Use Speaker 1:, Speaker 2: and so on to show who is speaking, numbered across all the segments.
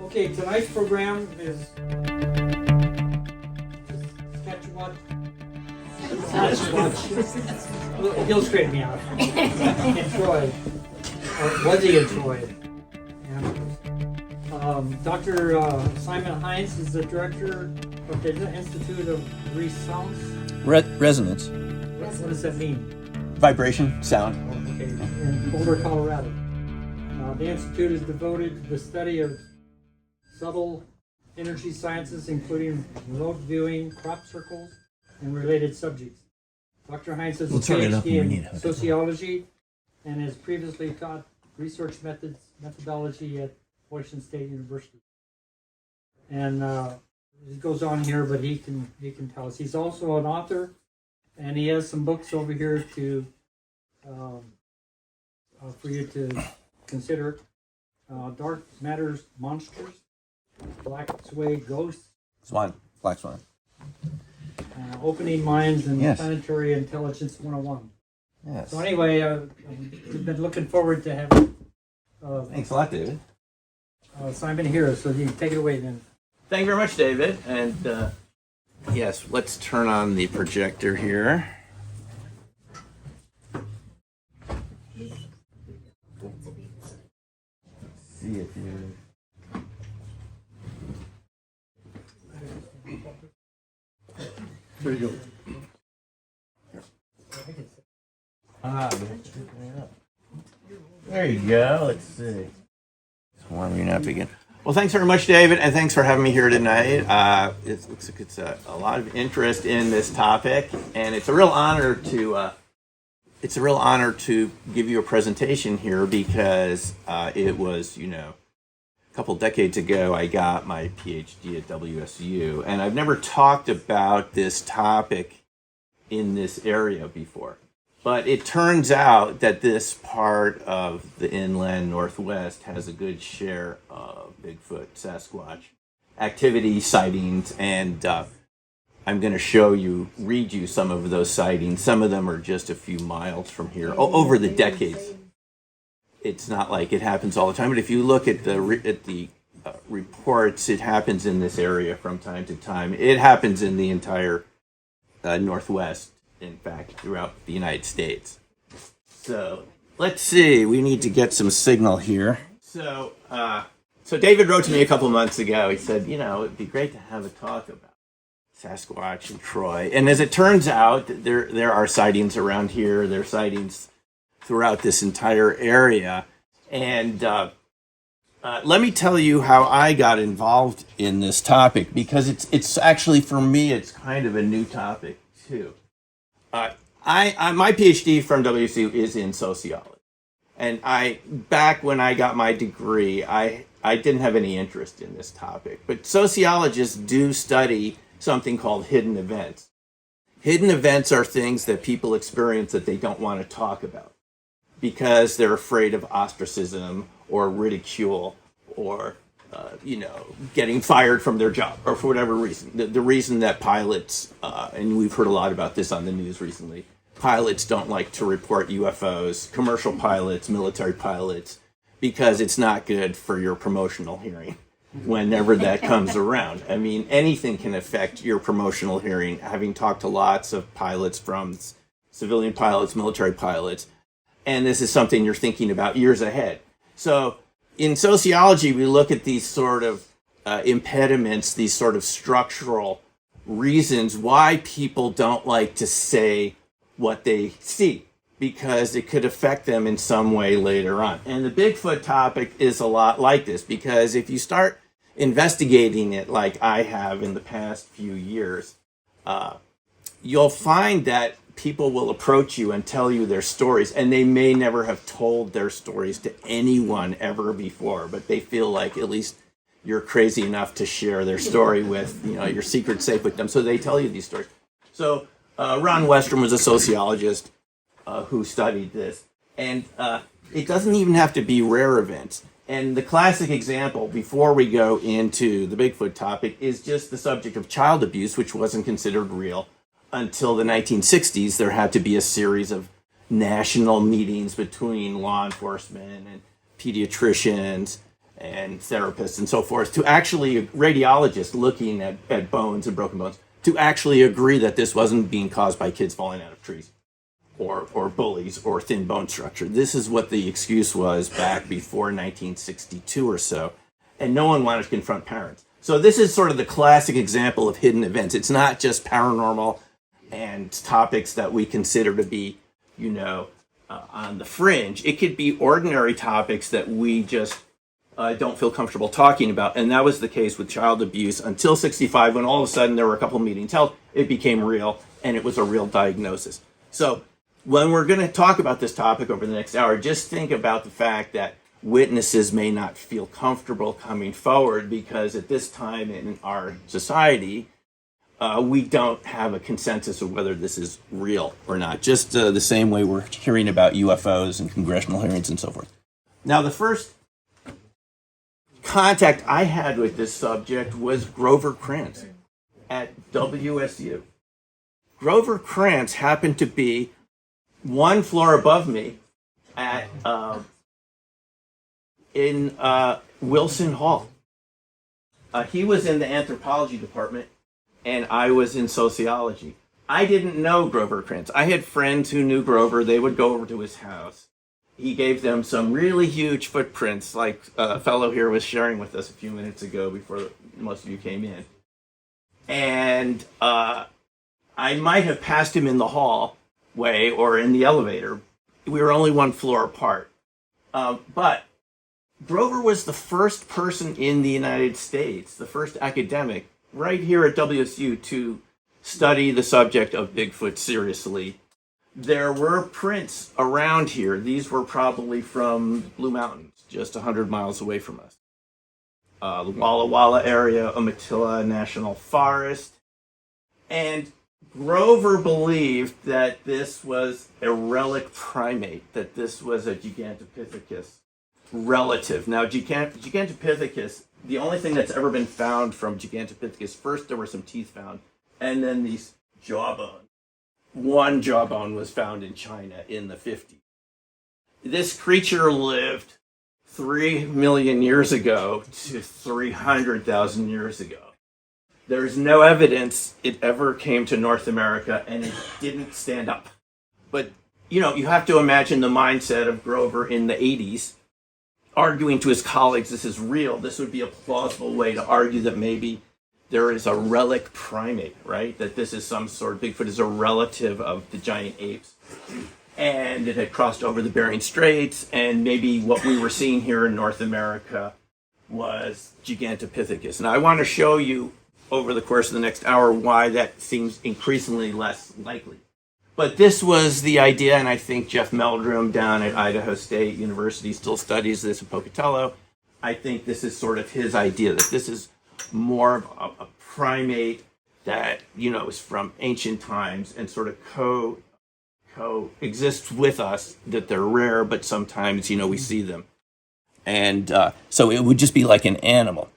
Speaker 1: Okay, tonight's program is Sasquatch. Sasquatch. He'll straighten me out. In Troy. Or was he in Troy? Yeah. Dr. Simon Hines is the director of the Institute of Resonance.
Speaker 2: Resonance.
Speaker 1: What does that mean?
Speaker 2: Vibration, sound.
Speaker 1: Okay, in Boulder, Colorado. The Institute is devoted to the study of subtle energy sciences, including remote viewing, crop circles, and related subjects. Dr. Hines has a PhD in sociology and has previously taught research methodology at Washington State University. And it goes on here, but he can tell us. He's also an author, and he has some books over here to for you to consider. Dark Matters Monsters, Black Sway Ghosts,
Speaker 2: Black Swan.
Speaker 1: Opening Minds, and
Speaker 2: Yes.
Speaker 1: Planetary Intelligence 101.
Speaker 2: Yes.
Speaker 1: So anyway, we've been looking forward to having
Speaker 2: Thanks a lot, David.
Speaker 1: Simon here, so you can take it away then.
Speaker 2: Thank you very much, David. And yes, let's turn on the projector here. See if you.
Speaker 3: There you go.
Speaker 2: There you go. Let's see. It's warming up again. Well, thanks very much, David, and thanks for having me here tonight. It looks like it's a lot of interest in this topic, and it's a real honor to give you a presentation here because it was, a couple decades ago I got my PhD at WSU, and I've never talked about this topic in this area before. But it turns out that this part of the inland Northwest has a good share of Bigfoot, Sasquatch activity, sightings, and I'm going to read you some of those sightings. Some of them are just a few miles from here. Over the decades, it's not like it happens all the time. But if you look at the reports, it happens in this area from time to time. It happens in the entire Northwest. In fact, throughout the United States. So let's see. We need to get some signal here. So David wrote to me a couple months ago. He said, it'd be great to have a talk about Sasquatch and Troy. And as it turns out, there are sightings around here. There are sightings throughout this entire area. And let me tell you how I got involved in this topic, because it's actually, for me, it's kind of a new topic too. My PhD from WSU is in sociology, and back when I got my degree, I didn't have any interest in this topic. But sociologists do study something called hidden events. Hidden events are things that people experience that they don't want to talk about because they're afraid of ostracism or ridicule or getting fired from their job, or for whatever reason. The reason that pilots, and we've heard a lot about this on the news recently, pilots don't like to report UFOs, commercial pilots, military pilots, because it's not good for your promotional hearing whenever that comes around. I mean, anything can affect your promotional hearing. Having talked to lots of pilots, from civilian pilots, military pilots, and this is something you're thinking about years ahead. So in sociology, we look at these sort of impediments, these sort of structural reasons why people don't like to say what they see, because it could affect them in some way later on. And the Bigfoot topic is a lot like this, because if you start investigating it like I have in the past few years, you'll find that people will approach you and tell you their stories, and they may never have told their stories to anyone ever before, but they feel like at least you're crazy enough to share their story with, your secret safe with them. So they tell you these stories. So Ron Westrom was a sociologist who studied this, and it doesn't even have to be rare events. And the classic example, before we go into the Bigfoot topic, is just the subject of child abuse, which wasn't considered real until the 1960s. There had to be a series of national meetings between law enforcement and pediatricians and therapists and so forth, to actually, radiologists looking at bones and broken bones, to actually agree that this wasn't being caused by kids falling out of trees or bullies or thin bone structure. This is what the excuse was back before 1962 or so. And no one wanted to confront parents. So this is sort of the classic example of hidden events. It's not just paranormal and topics that we consider to be, on the fringe. It could be ordinary topics that we just don't feel comfortable talking about. And that was the case with child abuse until 65, when all of a sudden there were a couple meetings held, it became real, and it was a real diagnosis. So when we're going to talk about this topic over the next hour, just think about the fact that witnesses may not feel comfortable coming forward because at this time in our society, we don't have a consensus of whether this is real or not. Just the same way we're hearing about UFOs and congressional hearings and so forth. Now, the first contact I had with this subject was Grover Krantz at WSU. Grover Krantz happened to be one floor above me at in Wilson Hall. He was in the anthropology department, and I was in sociology. I didn't know Grover Krantz. I had friends who knew Grover. They would go over to his house. He gave them some really huge footprints, like a fellow here was sharing with us a few minutes ago before most of you came in. And I might have passed him in the hallway or in the elevator. We were only one floor apart. But Grover was the first person in the United States, the first academic, right here at WSU, to study the subject of Bigfoot seriously. There were prints around here. These were probably from Blue Mountains, just 100 miles away from us. The Walla Walla area, Umatilla National Forest. And Grover believed that this was a relic primate, that this was a Gigantopithecus relative. Now, Gigantopithecus, the only thing that's ever been found from Gigantopithecus, first there were some teeth found, and then these jawbones. One jawbone was found in China in the 50s. This creature lived 3 million years ago to 300,000 years ago. There's no evidence it ever came to North America, and it didn't stand up. But, you have to imagine the mindset of Grover in the 80s, arguing to his colleagues, this is real. This would be a plausible way to argue that maybe there is a relic primate, right? That this is some sort of Bigfoot is a relative of the giant apes. And it had crossed over the Bering Straits, and maybe what we were seeing here in North America was Gigantopithecus. And I want to show you over the course of the next hour why that seems increasingly less likely. But this was the idea, and I think Jeff Meldrum down at Idaho State University still studies this in Pocatello. I think this is sort of his idea, that this is more of a primate that, is from ancient times and sort of coexists with us, that they're rare, but sometimes, we see them. And so it would just be like an animal.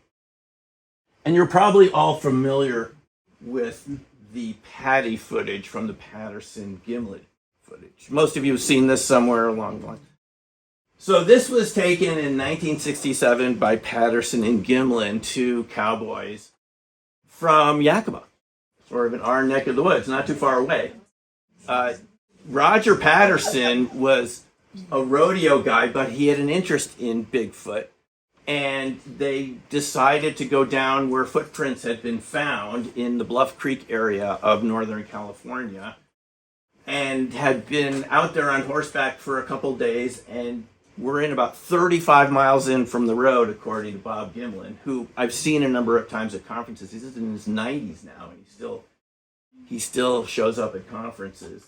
Speaker 2: And you're probably all familiar with the Patty footage from the Patterson Gimlet footage. Most of you have seen this somewhere along the line. So this was taken in 1967 by Patterson and Gimlin, two cowboys from Yakima, sort of in our neck of the woods, not too far away. Roger Patterson was a rodeo guy, but he had an interest in Bigfoot. And they decided to go down where footprints had been found in the Bluff Creek area of Northern California, and had been out there on horseback for a couple days, and we're in about 35 miles in from the road, according to Bob Gimlin, who I've seen a number of times at conferences. He's in his 90s now, and he still shows up at conferences.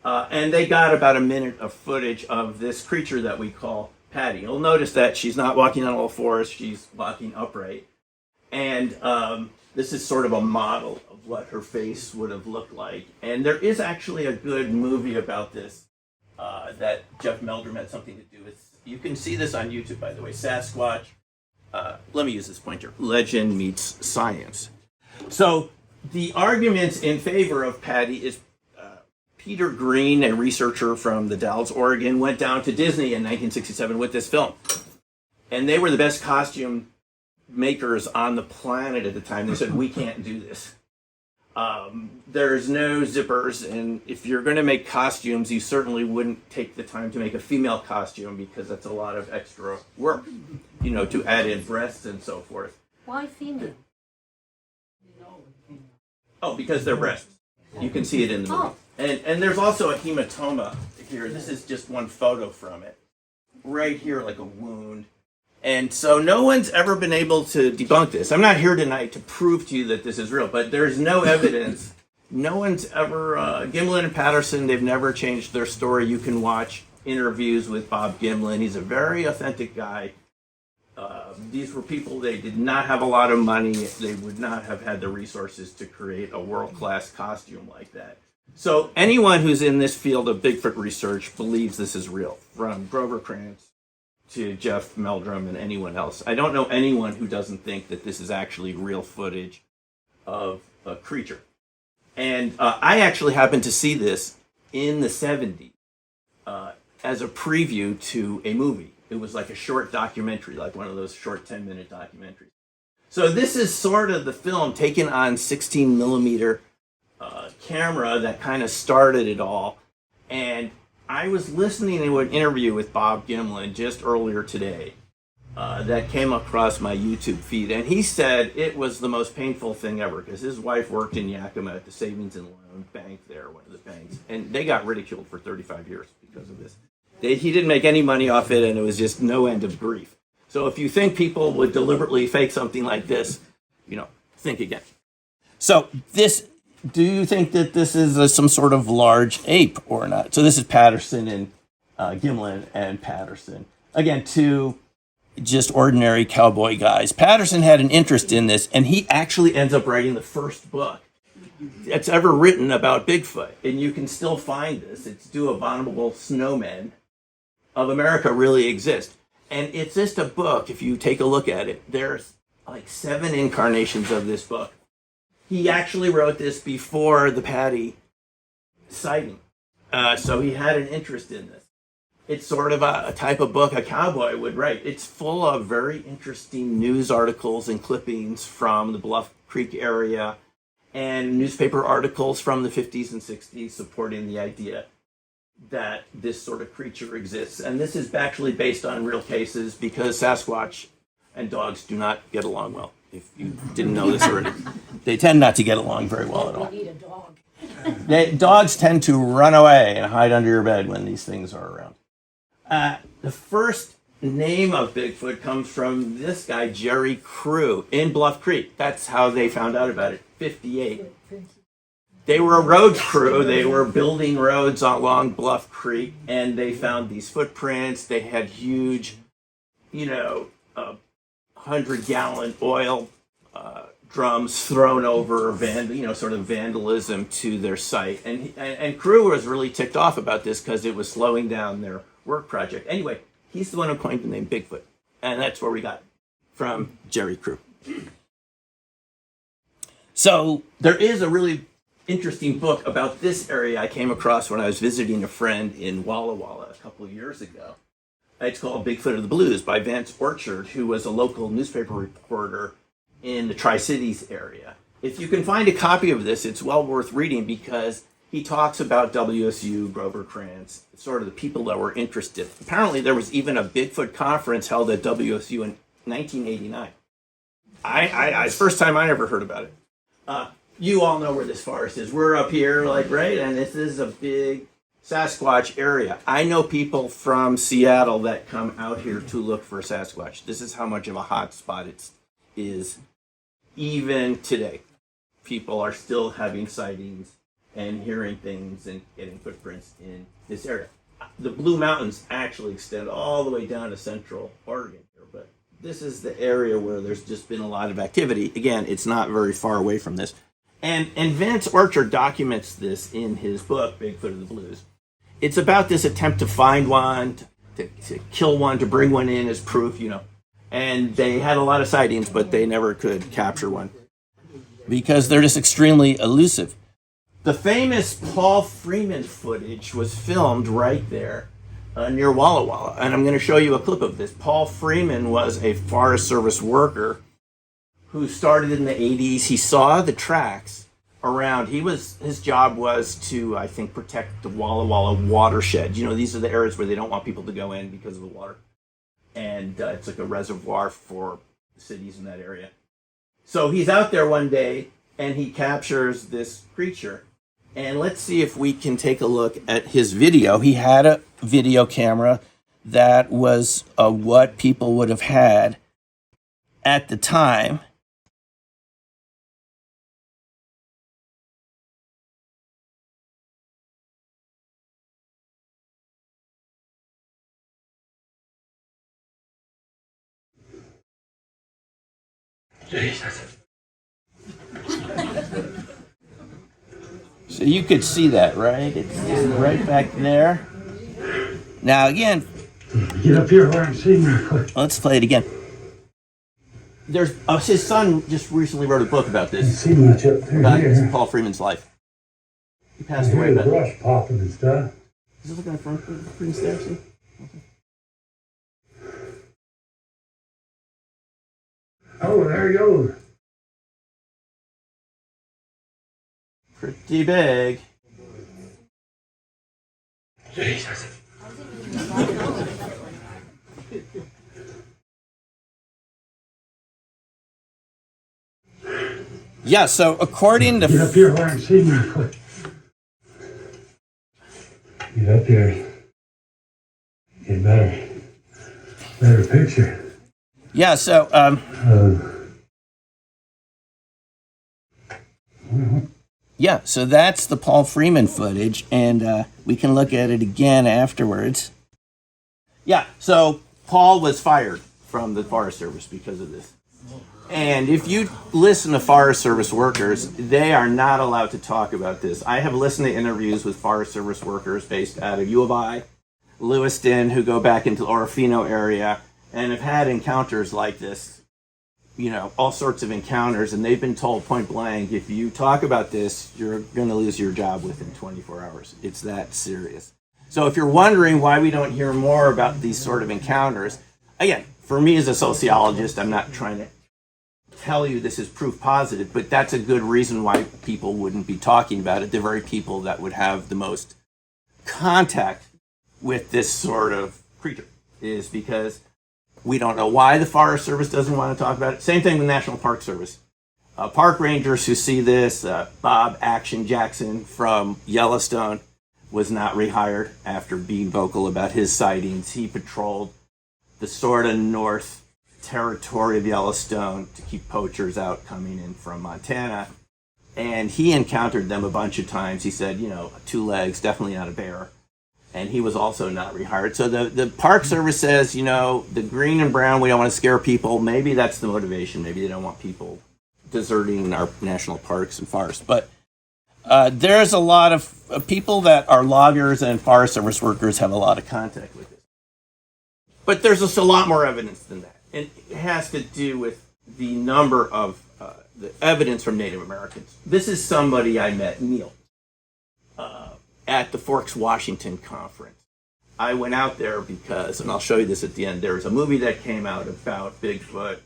Speaker 2: And they got about a minute of footage of this creature that we call Patty. You'll notice that she's not walking on all fours, she's walking upright. And this is sort of a model of what her face would have looked like. And there is actually a good movie about this that Jeff Meldrum had something to do with. You can see this on YouTube, by the way. Sasquatch. Let me use this pointer. Legend meets science. So the arguments in favor of Patty is Peter Green, a researcher from the Dalles, Oregon, went down to Disney in 1967 with this film. And they were the best costume makers on the planet at the time. They said, we can't do this. There's no zippers, and if you're going to make costumes, you certainly wouldn't take the time to make a female costume because that's a lot of extra work, to add in breasts and so forth.
Speaker 4: Why female?
Speaker 2: Oh, because they're breasts. You can see it in the movie. And there's also a hematoma here. This is just one photo from it. Right here, like a wound. And so no one's ever been able to debunk this. I'm not here tonight to prove to you that this is real, but there's no evidence. No one's ever, Gimlin and Patterson, they've never changed their story. You can watch interviews with Bob Gimlin. He's a very authentic guy. These were people, they did not have a lot of money. They would not have had the resources to create a world-class costume like that. So anyone who's in this field of Bigfoot research believes this is real, from Grover Krantz to Jeff Meldrum and anyone else. I don't know anyone who doesn't think that this is actually real footage of a creature. And I actually happened to see this in the 70s as a preview to a movie. It was like a short documentary, like one of those short 10-minute documentaries. So this is sort of the film taken on 16 millimeter camera that kind of started it all. And I was listening to an interview with Bob Gimlin just earlier today that came across my YouTube feed. And he said it was the most painful thing ever because his wife worked in Yakima at the Savings and Loan Bank there, one of the banks. And they got ridiculed for 35 years because of this. He didn't make any money off it, and it was just no end of grief. So if you think people would deliberately fake something like this, think again. So do you think that this is some sort of large ape or not? So this is Patterson and Gimlin and Patterson. Again, two just ordinary cowboy guys. Patterson had an interest in this, and he actually ends up writing the first book that's ever written about Bigfoot. And you can still find this. It's Do Abominable Snowmen of America Really Exist. And it's just a book. If you take a look at it, there's like 7 incarnations of this book. He actually wrote this before the Patty sighting. So he had an interest in this. It's sort of a type of book a cowboy would write. It's full of very interesting news articles and clippings from the Bluff Creek area and newspaper articles from the 50s and 60s supporting the idea that this sort of creature exists. And this is actually based on real cases because Sasquatch and dogs do not get along well. If you didn't know this already, they tend not to get along very well at all.
Speaker 4: You need a dog.
Speaker 2: Dogs tend to run away and hide under your bed when these things are around. The first name of Bigfoot comes from this guy, Jerry Crew, in Bluff Creek. That's how they found out about it, 58. They were a road crew. They were building roads along Bluff Creek, and they found these footprints. They had huge, 100-gallon oil drums thrown over, sort of vandalism to their site. And Crew was really ticked off about this because it was slowing down their work project. Anyway, he's the one who coined the name Bigfoot, and that's where we got it from, Jerry Crew. So there is a really interesting book about this area I came across when I was visiting a friend in Walla Walla a couple of years ago. It's called Bigfoot of the Blues by Vance Orchard, who was a local newspaper reporter in the Tri-Cities area. If you can find a copy of this, it's well worth reading because he talks about WSU, Grover Krantz, sort of the people that were interested. Apparently there was even a Bigfoot conference held at WSU in 1989. It's the first time I ever heard about it. You all know where this forest is. We're up here, right? And this is a big Sasquatch area. I know people from Seattle that come out here to look for Sasquatch. This is how much of a hot spot it is. Even today, people are still having sightings and hearing things and getting footprints in this area. The Blue Mountains actually extend all the way down to central Oregon here, but this is the area where there's just been a lot of activity. Again, it's not very far away from this. And Vance Orchard documents this in his book, Bigfoot of the Blues. It's about this attempt to find one, to kill one, to bring one in as proof, And they had a lot of sightings, but they never could capture one because they're just extremely elusive. The famous Paul Freeman footage was filmed right there. near Walla Walla. And I'm going to show you a clip of this. Paul Freeman was a Forest Service worker who started in the 80s. He saw the tracks around. His job was to, I think, protect the Walla Walla watershed. You know, these are the areas where they don't want people to go in because of the water. And it's like a reservoir for cities in that area. So he's out there one day and he captures this creature. And let's see if we can take a look at his video. He had a video camera that was what people would have had at the time.
Speaker 3: Jesus.
Speaker 2: So you could see that, right? It's right back there. Now again,
Speaker 3: Get up here where I'm seeing real quick.
Speaker 2: let's play it again. There's his son just recently wrote a book about
Speaker 3: I
Speaker 2: this,
Speaker 3: see much up through
Speaker 2: about
Speaker 3: here.
Speaker 2: Paul Freeman's life. He
Speaker 3: I
Speaker 2: passed away,
Speaker 3: hear the
Speaker 2: but
Speaker 3: brush popping and stuff.
Speaker 2: is this looking at front green steps? See?
Speaker 3: Oh, there he goes.
Speaker 2: Pretty big.
Speaker 3: Jesus.
Speaker 2: Yeah, so according
Speaker 3: Get up
Speaker 2: to
Speaker 3: here where I'm seeing real quick. Get up here. Get better picture.
Speaker 2: Yeah, so that's the Paul Freeman footage, and we can look at it again afterwards. Yeah, so Paul was fired from the Forest Service because of this. And if you listen to Forest Service workers, they are not allowed to talk about this. I have listened to interviews with Forest Service workers based out of U of I, Lewiston, who go back into the Orofino area, and have had encounters like this, you know, all sorts of encounters, and they've been told point blank, if you talk about this, you're going to lose your job within 24 hours. It's that serious. So if you're wondering why we don't hear more about these sort of encounters, again, for me as a sociologist, I'm not trying to tell you this is proof positive, but that's a good reason why people wouldn't be talking about it. The very people that would have the most contact with this sort of creature is because we don't know why the Forest Service doesn't want to talk about it. Same thing with National Park Service. Park rangers who see this, Bob Action Jackson from Yellowstone was not rehired after being vocal about his sightings. He patrolled the sort of north territory of Yellowstone to keep poachers out coming in from Montana. And he encountered them a bunch of times. He said, you know, 2 legs, definitely not a bear. And he was also not rehired. So the Park Service says, you know, the green and brown, we don't want to scare people. Maybe that's the motivation. Maybe they don't want people deserting our national parks and forests. But there's a lot of people that are loggers and Forest Service workers have a lot of contact with it. But there's just a lot more evidence than that. And it has to do with the number of the evidence from Native Americans. This is somebody I met, Neil, at the Forks, Washington conference. I went out there because, and I'll show you this at the end, there was a movie that came out about Bigfoot,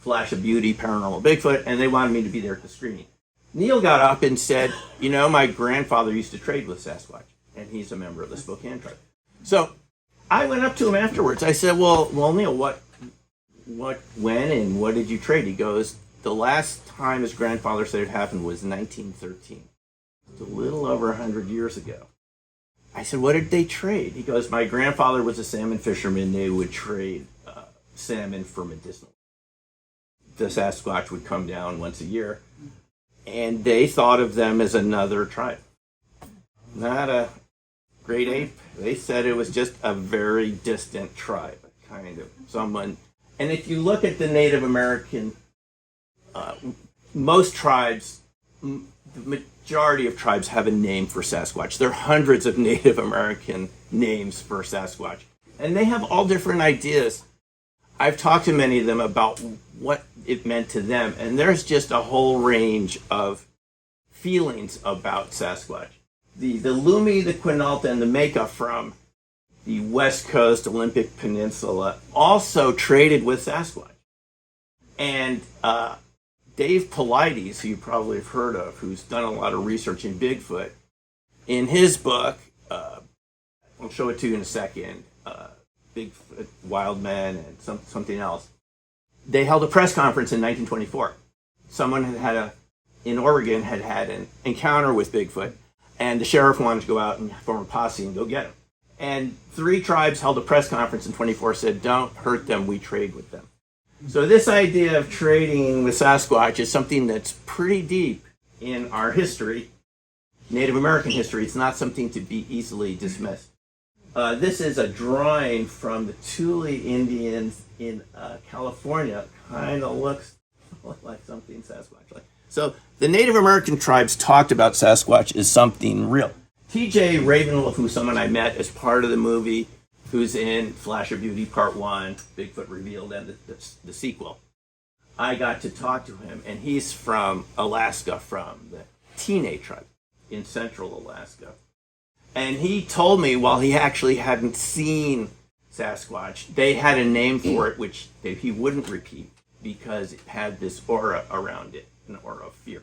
Speaker 2: Flash of Beauty, Paranormal Bigfoot, and they wanted me to be there at the screening. Neil got up and said, you know, my grandfather used to trade with Sasquatch, and he's a member of the Spokane tribe. So I went up to him afterwards. I said, well, Neil, when and what did you trade? He goes, the last time his grandfather said it happened was 1913. It's a little over 100 years ago. I said, what did they trade? He goes, my grandfather was a salmon fisherman. They would trade salmon for medicinal. The Sasquatch would come down once a year, and they thought of them as another tribe. Not a great ape. They said it was just a very distant tribe, kind of someone. And if you look at the Native American, most tribes, the majority of tribes have a name for Sasquatch. There are hundreds of Native American names for Sasquatch. And they have all different ideas. I've talked to many of them about what it meant to them. And there's just a whole range of feelings about Sasquatch. The Lumi, the Quinaulta, and the Maka from the West Coast Olympic Peninsula also traded with Sasquatch. And Dave Paulides, who you probably have heard of, who's done a lot of research in Bigfoot, in his book, I'll show it to you in a second, Bigfoot, Wild Men, and something else, they held a press conference in 1924. Someone in Oregon had an encounter with Bigfoot, and the sheriff wanted to go out and form a posse and go get him. And 3 tribes held a press conference in 24, said, don't hurt them, we trade with them. So this idea of trading with Sasquatch is something that's pretty deep in our history, Native American history. It's not something to be easily dismissed. This is a drawing from the Thule Indians in California. Kind of looks like something Sasquatch-like. So the Native American tribes talked about Sasquatch as something real. T.J. Ravenwolf, who's someone I met as part of the movie, who's in Flash of Beauty Part 1, Bigfoot Revealed, and the sequel. I got to talk to him, and he's from Alaska, from the Tene tribe in central Alaska. And he told me, while he actually hadn't seen Sasquatch, they had a name for it, which he wouldn't repeat because it had this aura around it, an aura of fear.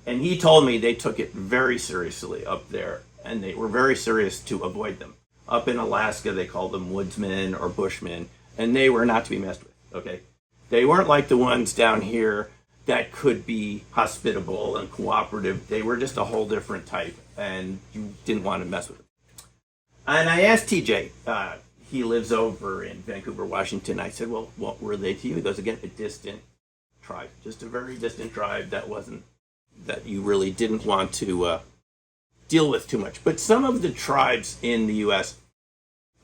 Speaker 2: And he told me they took it very seriously up there, and they were very serious to avoid them. Up in Alaska, they called them woodsmen or bushmen, and they were not to be messed with, okay? They weren't like the ones down here that could be hospitable and cooperative. They were just a whole different type, and you didn't want to mess with them. And I asked TJ, he lives over in Vancouver, Washington. I said, well, what were they to you? He goes, again, a distant tribe, just a very distant tribe that you really didn't want to deal with too much. But some of the tribes in the U.S.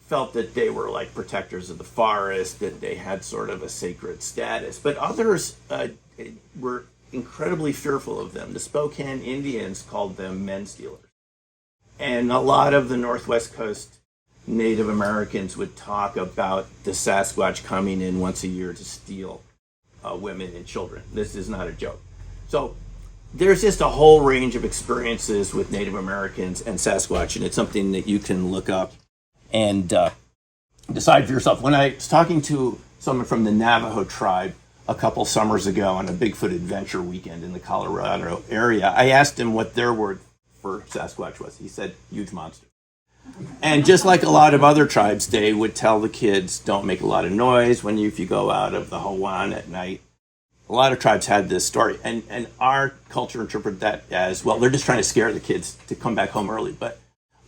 Speaker 2: felt that they were like protectors of the forest, that they had sort of a sacred status. But others were incredibly fearful of them. The Spokane Indians called them men stealers. And a lot of the Northwest Coast Native Americans would talk about the Sasquatch coming in once a year to steal women and children. This is not a joke. So there's just a whole range of experiences with Native Americans and Sasquatch, and it's something that you can look up and decide for yourself. When I was talking to someone from the Navajo tribe a couple summers ago on a Bigfoot adventure weekend in the Colorado area, I asked him what their word for Sasquatch was. He said, huge monster. And just like a lot of other tribes, they would tell the kids, don't make a lot of noise if you go out of the Hawan at night. A lot of tribes had this story, and our culture interpreted that as, well, they're just trying to scare the kids to come back home early. But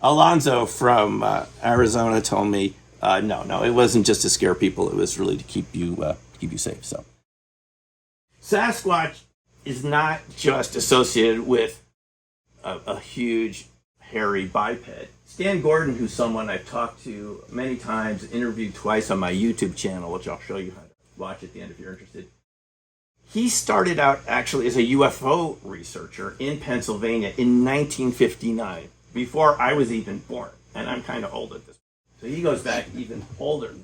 Speaker 2: Alonzo from Arizona told me, no, it wasn't just to scare people. It was really to keep you safe. So Sasquatch is not just associated with a huge, hairy biped. Stan Gordon, who's someone I've talked to many times, interviewed twice on my YouTube channel, which I'll show you how to watch at the end if you're interested. He started out actually as a UFO researcher in Pennsylvania in 1959, before I was even born, and I'm kind of old at this point. So he goes back even older.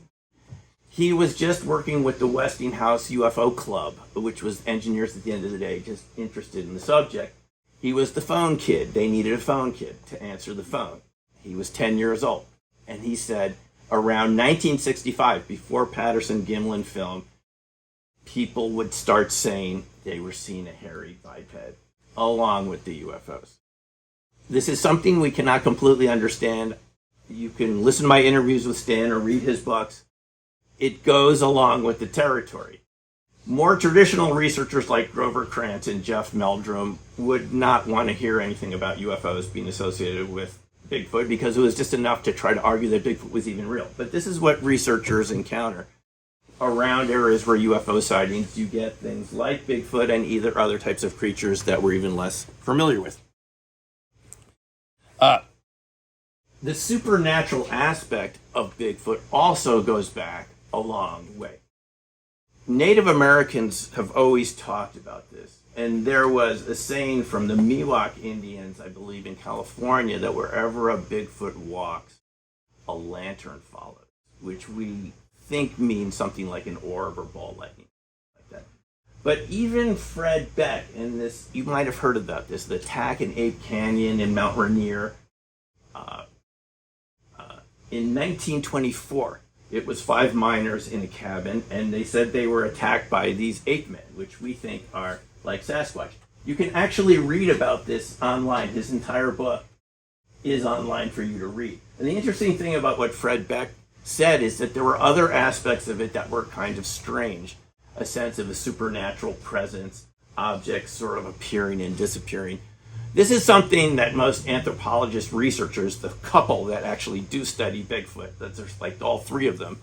Speaker 2: He was just working with the Westinghouse UFO Club, which was engineers at the end of the day, just interested in the subject. He was the phone kid. They needed a phone kid to answer the phone. He was 10 years old. And he said around 1965, before Patterson-Gimlin film, people would start saying they were seeing a hairy biped along with the UFOs. This is something we cannot completely understand. You can listen to my interviews with Stan or read his books. It goes along with the territory. More traditional researchers like Grover Krantz and Jeff Meldrum would not want to hear anything about UFOs being associated with Bigfoot because it was just enough to try to argue that Bigfoot was even real. But this is what researchers encounter. Around areas where UFO sightings, you get things like Bigfoot and either other types of creatures that we're even less familiar with. The supernatural aspect of Bigfoot also goes back a long way. Native Americans have always talked about this, and there was a saying from the Miwok Indians, I believe in California, that wherever a Bigfoot walks, a lantern follows, which we think means something like an orb or ball lightning, like that. But even Fred Beck in this, you might have heard about this, the attack in Ape Canyon in Mount Rainier, in 1924. It was 5 miners in a cabin, and they said they were attacked by these ape men, which we think are like Sasquatch. You can actually read about this online. His entire book is online for you to read. And the interesting thing about what Fred Beck said is that there were other aspects of it that were kind of strange. A sense of a supernatural presence, objects sort of appearing and disappearing. This is something that most anthropologist researchers, the couple that actually do study Bigfoot, that there's like all 3 of them,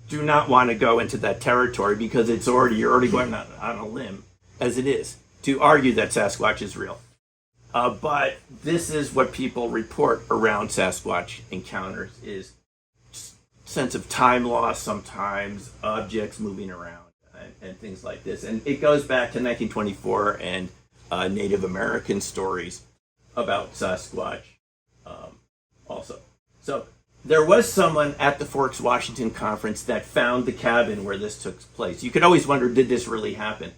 Speaker 2: do not want to go into that territory because you're already going on a limb, as it is, to argue that Sasquatch is real. But this is what people report around Sasquatch encounters, is sense of time loss sometimes, objects moving around, and things like this. And it goes back to 1924 and Native American stories about Sasquatch also. So there was someone at the Forks, Washington conference that found the cabin where this took place. You could always wonder, did this really happen?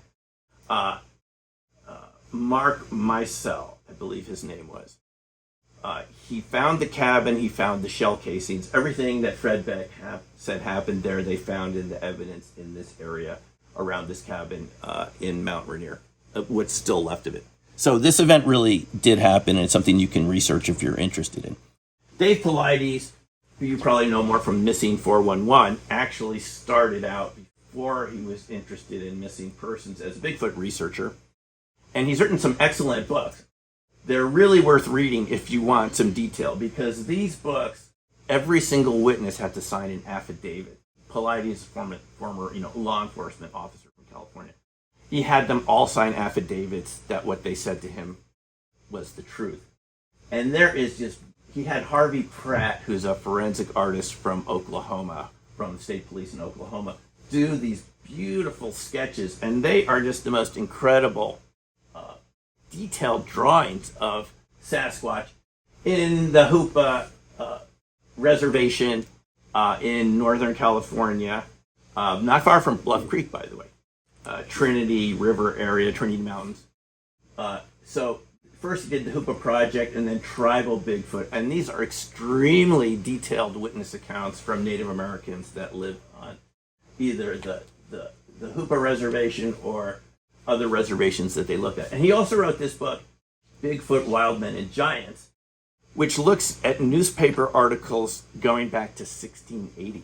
Speaker 2: Mark Meisel, I believe his name was. He found the cabin, he found the shell casings, everything that Fred Beck said happened there, they found in the evidence in this area around this cabin in Mount Rainier. What's still left of it. So this event really did happen, and it's something you can research if you're interested in. Dave Pilates, who you probably know more from Missing 411, actually started out before he was interested in missing persons as a Bigfoot researcher. And he's written some excellent books. They're really worth reading if you want some detail, because these books, every single witness had to sign an affidavit. Pilates, former law enforcement officer from California. He had them all sign affidavits that what they said to him was the truth. And he had Harvey Pratt, who's a forensic artist from Oklahoma, from the state police in Oklahoma, do these beautiful sketches. And they are just the most incredible, detailed drawings of Sasquatch in the Hoopa Reservation in Northern California, not far from Bluff Creek, by the way. Trinity River area, Trinity Mountains. So first he did the Hoopa Project and then Tribal Bigfoot. And these are extremely detailed witness accounts from Native Americans that live on either the Hoopa Reservation or other reservations that they looked at. And he also wrote this book, Bigfoot, Wild Men, and Giants, which looks at newspaper articles going back to 1680.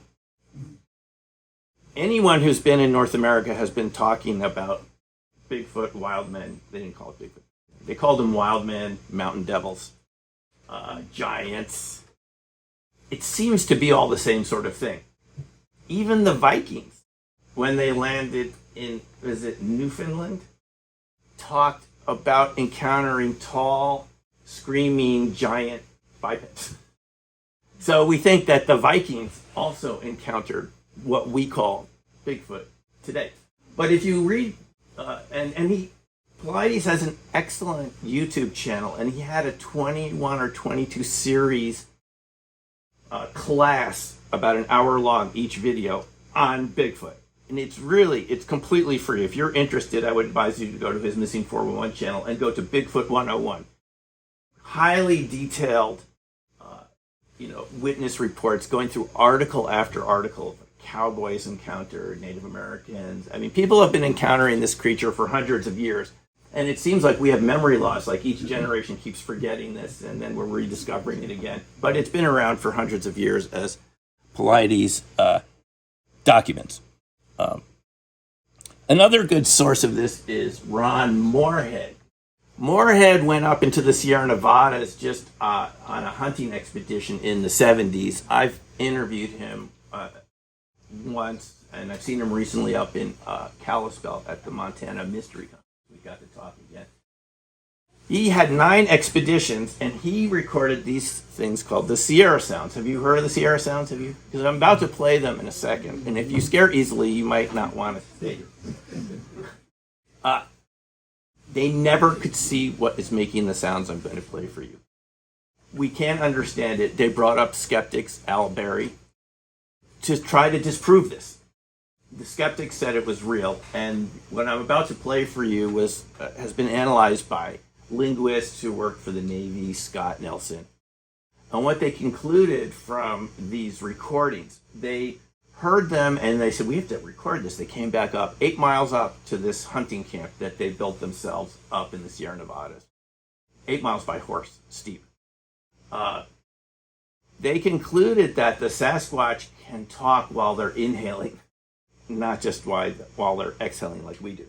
Speaker 2: Anyone who's been in North America has been talking about Bigfoot, wild men. They didn't call it Bigfoot. They called them wild men, mountain devils, giants. It seems to be all the same sort of thing. Even the Vikings, when they landed in, Newfoundland, talked about encountering tall, screaming giant bipeds. So we think that the Vikings also encountered what we call Bigfoot today. But if you read, Pilates has an excellent YouTube channel, and he had a 21 or 22 series class, about an hour long each video, on Bigfoot. And it's completely free. If you're interested, I would advise you to go to his Missing 411 channel and go to Bigfoot 101. Highly detailed, witness reports going through article after article. Cowboys encounter Native Americans. I mean, people have been encountering this creature for hundreds of years. And it seems like we have memory loss, like each generation keeps forgetting this, and then we're rediscovering it again. But it's been around for hundreds of years, as Pilates documents. Another good source of this is Ron Morehead. Morehead went up into the Sierra Nevadas just on a hunting expedition in the 70s. I've interviewed him once, and I've seen him recently up in Kalispell at the Montana Mystery Conference. We got to talk again. He had 9 expeditions, and he recorded these things called the Sierra Sounds. Have you heard of the Sierra Sounds? Have you? Because I'm about to play them in a second, and if you scare easily, you might not want to stay. They never could see what is making the sounds I'm going to play for you. We can't understand it. They brought up skeptics, Al Berry, to try to disprove this. The skeptics said it was real, and what I'm about to play for you has been analyzed by linguists who worked for the Navy, Scott Nelson. And what they concluded from these recordings, they heard them and they said, we have to record this. They came back up 8 miles up to this hunting camp that they built themselves up in the Sierra Nevadas. 8 miles by horse, steep. They concluded that the Sasquatch can talk while they're inhaling, not just while they're exhaling like we do.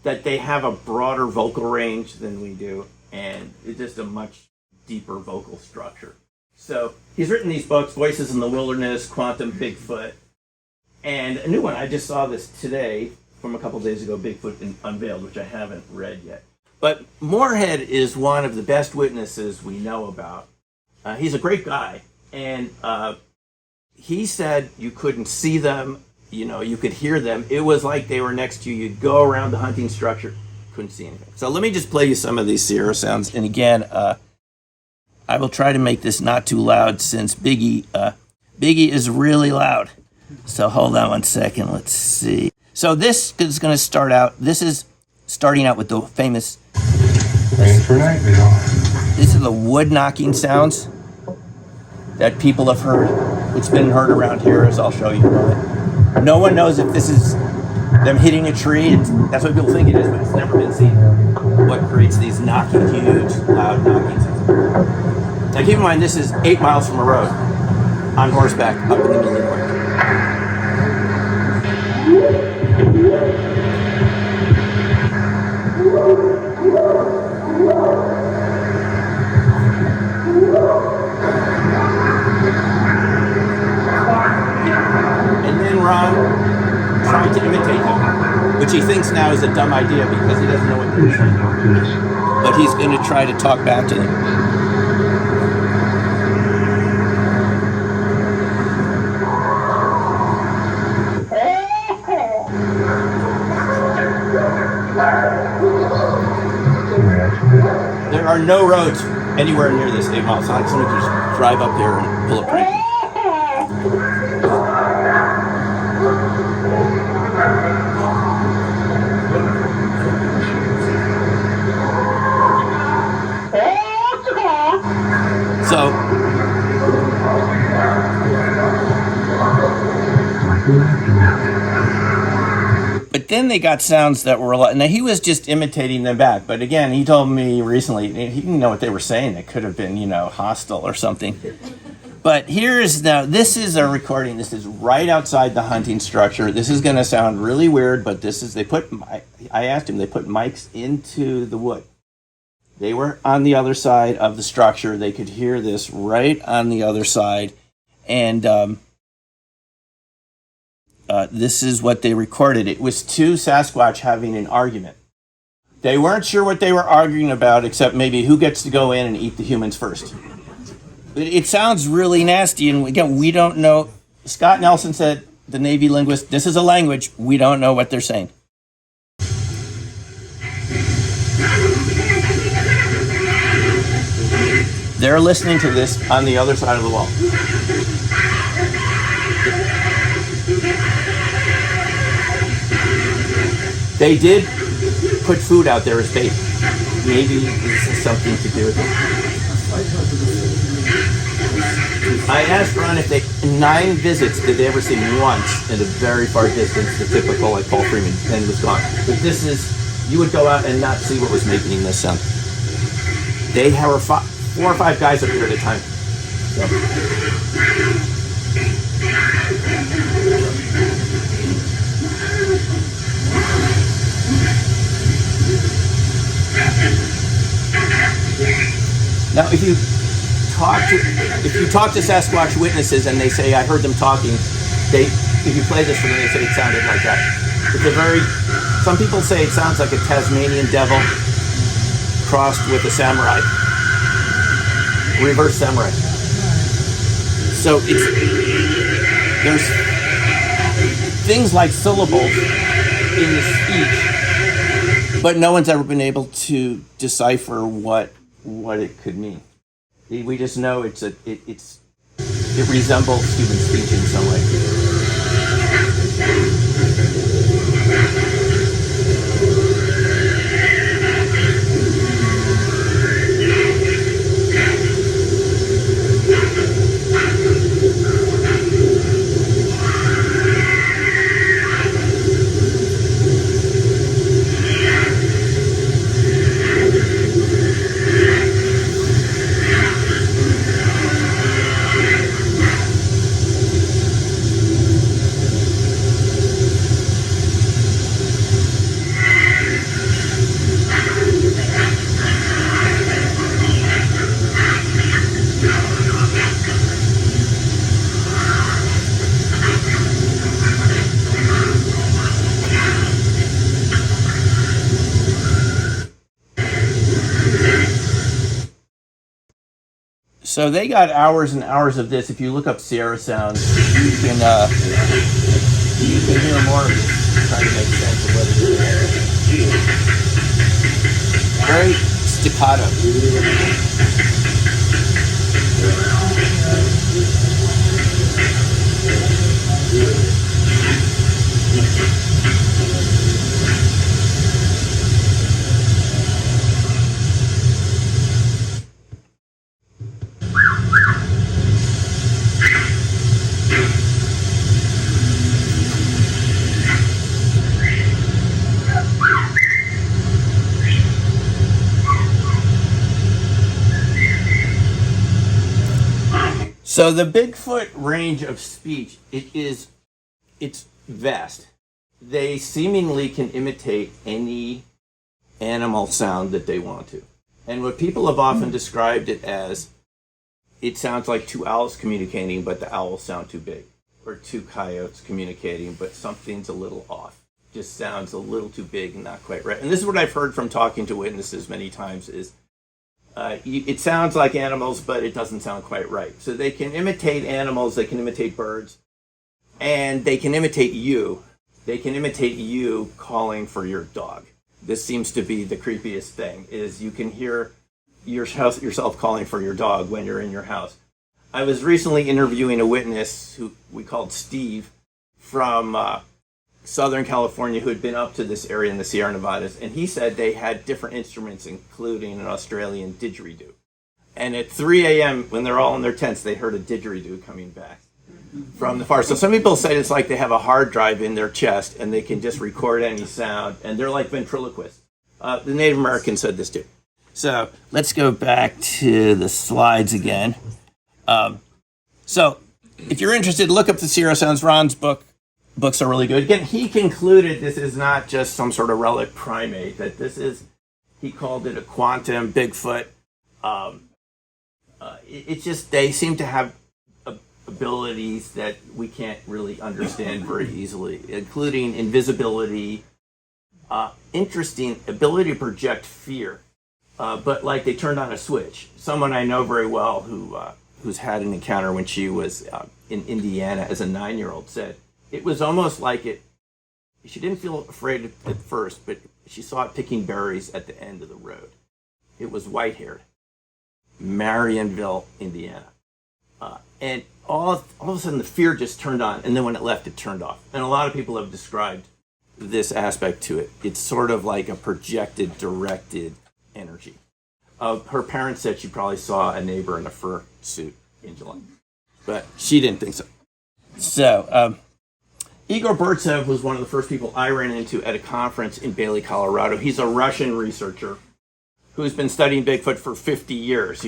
Speaker 2: That they have a broader vocal range than we do, and it's just a much deeper vocal structure. So he's written these books, Voices in the Wilderness, Quantum Bigfoot, and a new one. I just saw this today from a couple days ago, Bigfoot Unveiled, which I haven't read yet. But Morehead is one of the best witnesses we know about. He's a great guy, and he said you couldn't see them, you could hear them. It was like they were next to you. You'd go around the hunting structure, couldn't see anything. So let me just play you some of these Sierra sounds. And again, I will try to make this not too loud since Biggie is really loud. So hold on one second. Let's see. So this is going to start out. This is starting out with the famous.
Speaker 3: Rain for Nightville.
Speaker 2: These are the wood knocking sounds that people have heard. It's been heard around here, as I'll show you in a moment. No one knows if this is them hitting a tree. That's what people think it is, but it's never been seen. What creates these knocking, huge, loud knocking sounds. Now keep in mind, this is 8 miles from a road, on horseback, up in the middle of nowhere. And then Ron tried to imitate them, which he thinks now is a dumb idea because he doesn't know what they're saying. But he's going to try to talk back to them. There are no roads anywhere near this 8 miles. So I just want to just drive up here and pull a prank. So, but then they got sounds that were a lot. Now he was just imitating them back. But again, he told me recently he didn't know what they were saying. It could have been, hostile or something. But this is a recording. This is right outside the hunting structure. This is going to sound really weird, but I asked him, they put mics into the wood. They were on the other side of the structure. They could hear this right on the other side. And this is what they recorded. It was two Sasquatch having an argument. They weren't sure what they were arguing about, except maybe who gets to go in and eat the humans first. It sounds really nasty. And again, we don't know. Scott Nelson said, the Navy linguist, this is a language. We don't know what they're saying. They're listening to this on the other side of the wall. They did put food out there as bait. Maybe this has something to do with it. I asked Ron if 9 visits did they ever see once at a very far distance, the typical like Paul Freeman, and was gone. But this is, you would go out and not see what was making this sound. They have 4 or 5 guys up here at a time. So. Now, if you talk to Sasquatch witnesses and they say, I heard them talking, if you play this for them, they say it sounded like that. Some people say it sounds like a Tasmanian devil crossed with a samurai. Reverse samurai. So there's things like syllables in the speech, but no one's ever been able to decipher what it could mean. We just know it resembles human speech in some way. So they got hours and hours of this. If you look up Sierra sounds, you can hear more of this, trying to make sense of what it is. Very staccato. So the Bigfoot range of speech, it's vast. They seemingly can imitate any animal sound that they want to. And what people have often described it as, it sounds like two owls communicating, but the owls sound too big. Or two coyotes communicating, but something's a little off. Just sounds a little too big and not quite right. And this is what I've heard from talking to witnesses many times is, it sounds like animals, but it doesn't sound quite right. So they can imitate animals, they can imitate birds, and they can imitate you. They can imitate you calling for your dog. This seems to be the creepiest thing, is you can hear yourself calling for your dog when you're in your house. I was recently interviewing a witness who we called Steve from Southern California, who had been up to this area in the Sierra Nevadas, and he said they had different instruments, including an Australian didgeridoo. And at 3 a.m., when they're all in their tents, they heard a didgeridoo coming back from the forest. So some people say it's like they have a hard drive in their chest, and they can just record any sound, and they're like ventriloquists. The Native Americans said this too. So let's go back to the slides again. So if you're interested, look up the Sierra Sounds. Ron's books are really good. Again, he concluded this is not just some sort of relic primate, that this is, he called it a quantum Bigfoot. It's just, they seem to have abilities that we can't really understand very easily, including invisibility, interesting ability to project fear, but like they turned on a switch. Someone I know very well who's had an encounter when she was in Indiana as a 9-year-old said, it was almost like she didn't feel afraid at first, but she saw it picking berries at the end of the road. It was white-haired. Marionville, Indiana. And all of a sudden the fear just turned on, and then when it left, it turned off. And a lot of people have described this aspect to it. It's sort of like a projected, directed energy. Her parents said she probably saw a neighbor in a fur suit in July, but she didn't think so. So, Igor Burtsev was one of the first people I ran into at a conference in Bailey, Colorado. He's a Russian researcher who's been studying Bigfoot for 50 years,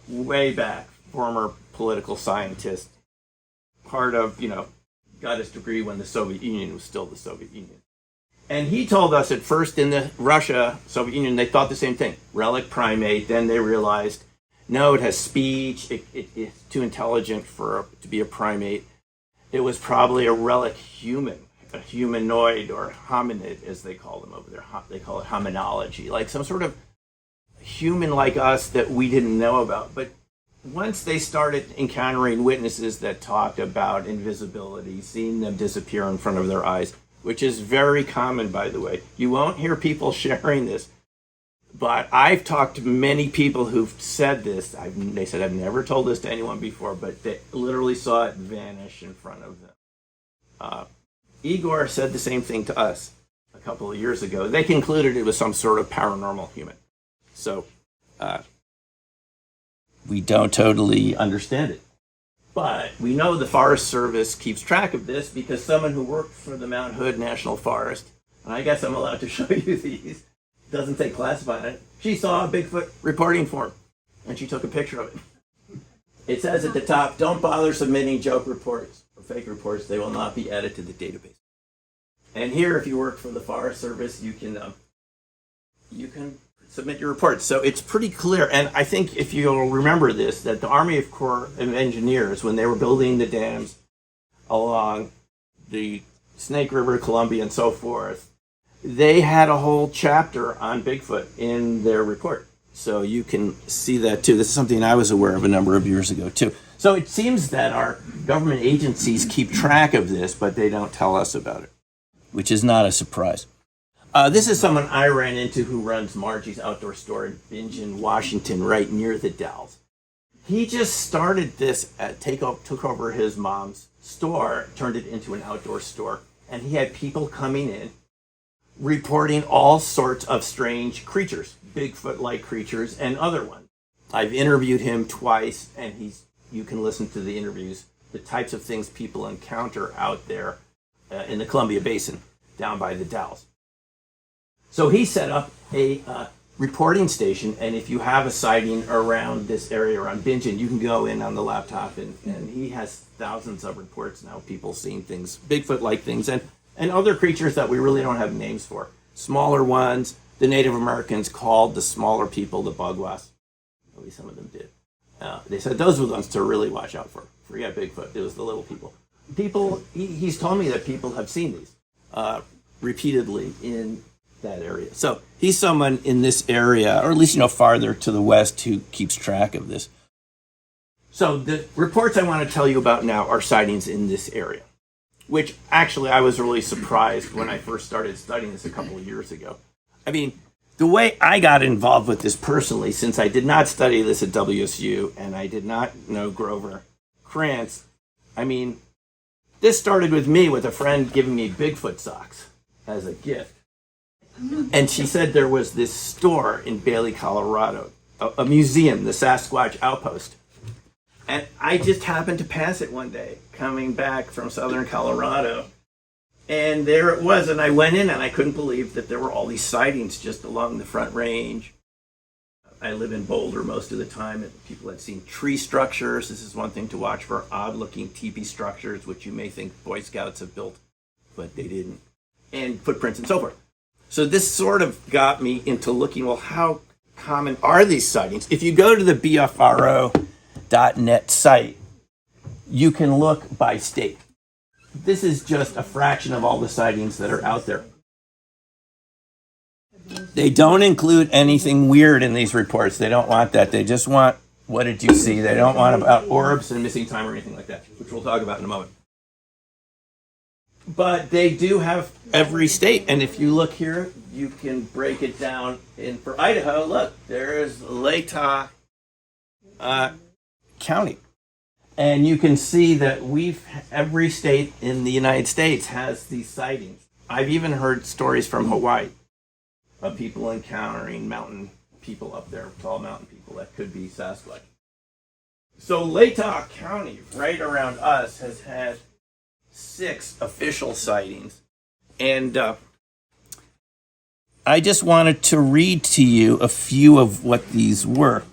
Speaker 2: way back, former political scientist, part of, got his degree when the Soviet Union was still the Soviet Union. And he told us at first in the Soviet Union, they thought the same thing, relic primate. Then they realized, no, it has speech, it's too intelligent to be a primate. It was probably a relic human, a humanoid or hominid, as they call them over there. They call it hominology, like some sort of human like us that we didn't know about. But once they started encountering witnesses that talked about invisibility, seeing them disappear in front of their eyes, which is very common, by the way. You won't hear people sharing this, but I've talked to many people who've said this. They said, I've never told this to anyone before, but they literally saw it vanish in front of them. Igor said the same thing to us a couple of years ago. They concluded it was some sort of paranormal human. So we don't totally understand it. But we know the Forest Service keeps track of this because someone who worked for the Mount Hood National Forest, and I guess I'm allowed to show you these, doesn't say classified on it. She saw a Bigfoot reporting form, and she took a picture of it. It says at the top, don't bother submitting joke reports or fake reports. They will not be added to the database. And here, if you work for the Forest Service, you can submit your reports. So it's pretty clear. And I think if you'll remember this, that the Army Corps of Engineers, when they were building the dams along the Snake River, Columbia, and so forth, they had a whole chapter on Bigfoot in their report. So you can see that too. This is something I was aware of a number of years ago too. So it seems that our government agencies keep track of this, but they don't tell us about it, which is not a surprise. This is someone I ran into who runs Margie's Outdoor Store in Bingen, Washington, right near the Dells. He just started this, took over his mom's store, turned it into an outdoor store, and he had people coming in reporting all sorts of strange creatures, Bigfoot-like creatures and other ones. I've interviewed him twice, and you can listen to the interviews, the types of things people encounter out there in the Columbia Basin, down by the Dalles. So he set up a reporting station, and if you have a sighting around this area, around Bingen, you can go in on the laptop, and he has thousands of reports now, people seeing things, Bigfoot-like things, and other creatures that we really don't have names for. Smaller ones, the Native Americans called the smaller people the bugwas. At least some of them did. They said those were the ones to really watch out for. Forget Bigfoot, it was the little people. He's told me that people have seen these repeatedly in that area. So he's someone in this area, or at least, farther to the west, who keeps track of this. So the reports I want to tell you about now are sightings in this area, which actually I was really surprised when I first started studying this a couple of years ago. I mean, the way I got involved with this personally, since I did not study this at WSU and I did not know Grover Krantz, I mean, this started with me with a friend giving me Bigfoot socks as a gift. And she said there was this store in Bailey, Colorado, a museum, the Sasquatch Outpost. And I just happened to pass it one day, coming back from southern Colorado. And there it was, and I went in, and I couldn't believe that there were all these sightings just along the Front Range. I live in Boulder most of the time, and people had seen tree structures. This is one thing to watch for, odd-looking teepee structures, which you may think Boy Scouts have built, but they didn't, and footprints and so forth. So this sort of got me into looking, well, how common are these sightings? If you go to the BFRO.net site, you can look by state. This is just a fraction of all the sightings that are out there. They don't include anything weird in these reports. They don't want that. They just want, what did you see? They don't want about orbs and missing time or anything like that, which we'll talk about in a moment. But they do have every state. And if you look here, you can break it down. And for Idaho, look, there's Latah County. And you can see that every state in the United States has these sightings. I've even heard stories from Hawaii of people encountering mountain people up there, tall mountain people that could be Sasquatch. So Latah County, right around us, has had 6 official sightings. And I just wanted to read to you a few of what these were.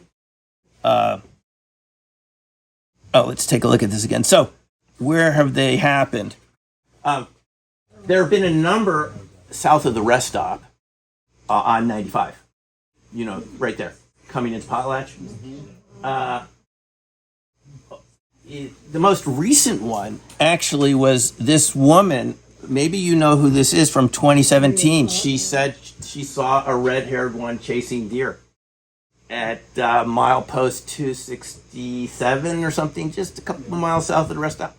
Speaker 2: Let's take a look at this again. So, where have they happened? There have been a number south of the rest stop on 95. Right there, coming into Potlatch. The most recent one actually was this woman. Maybe you know who this is, from 2017. She said she saw a red-haired one chasing deer at milepost 267 or something, just a couple of miles south of the rest stop.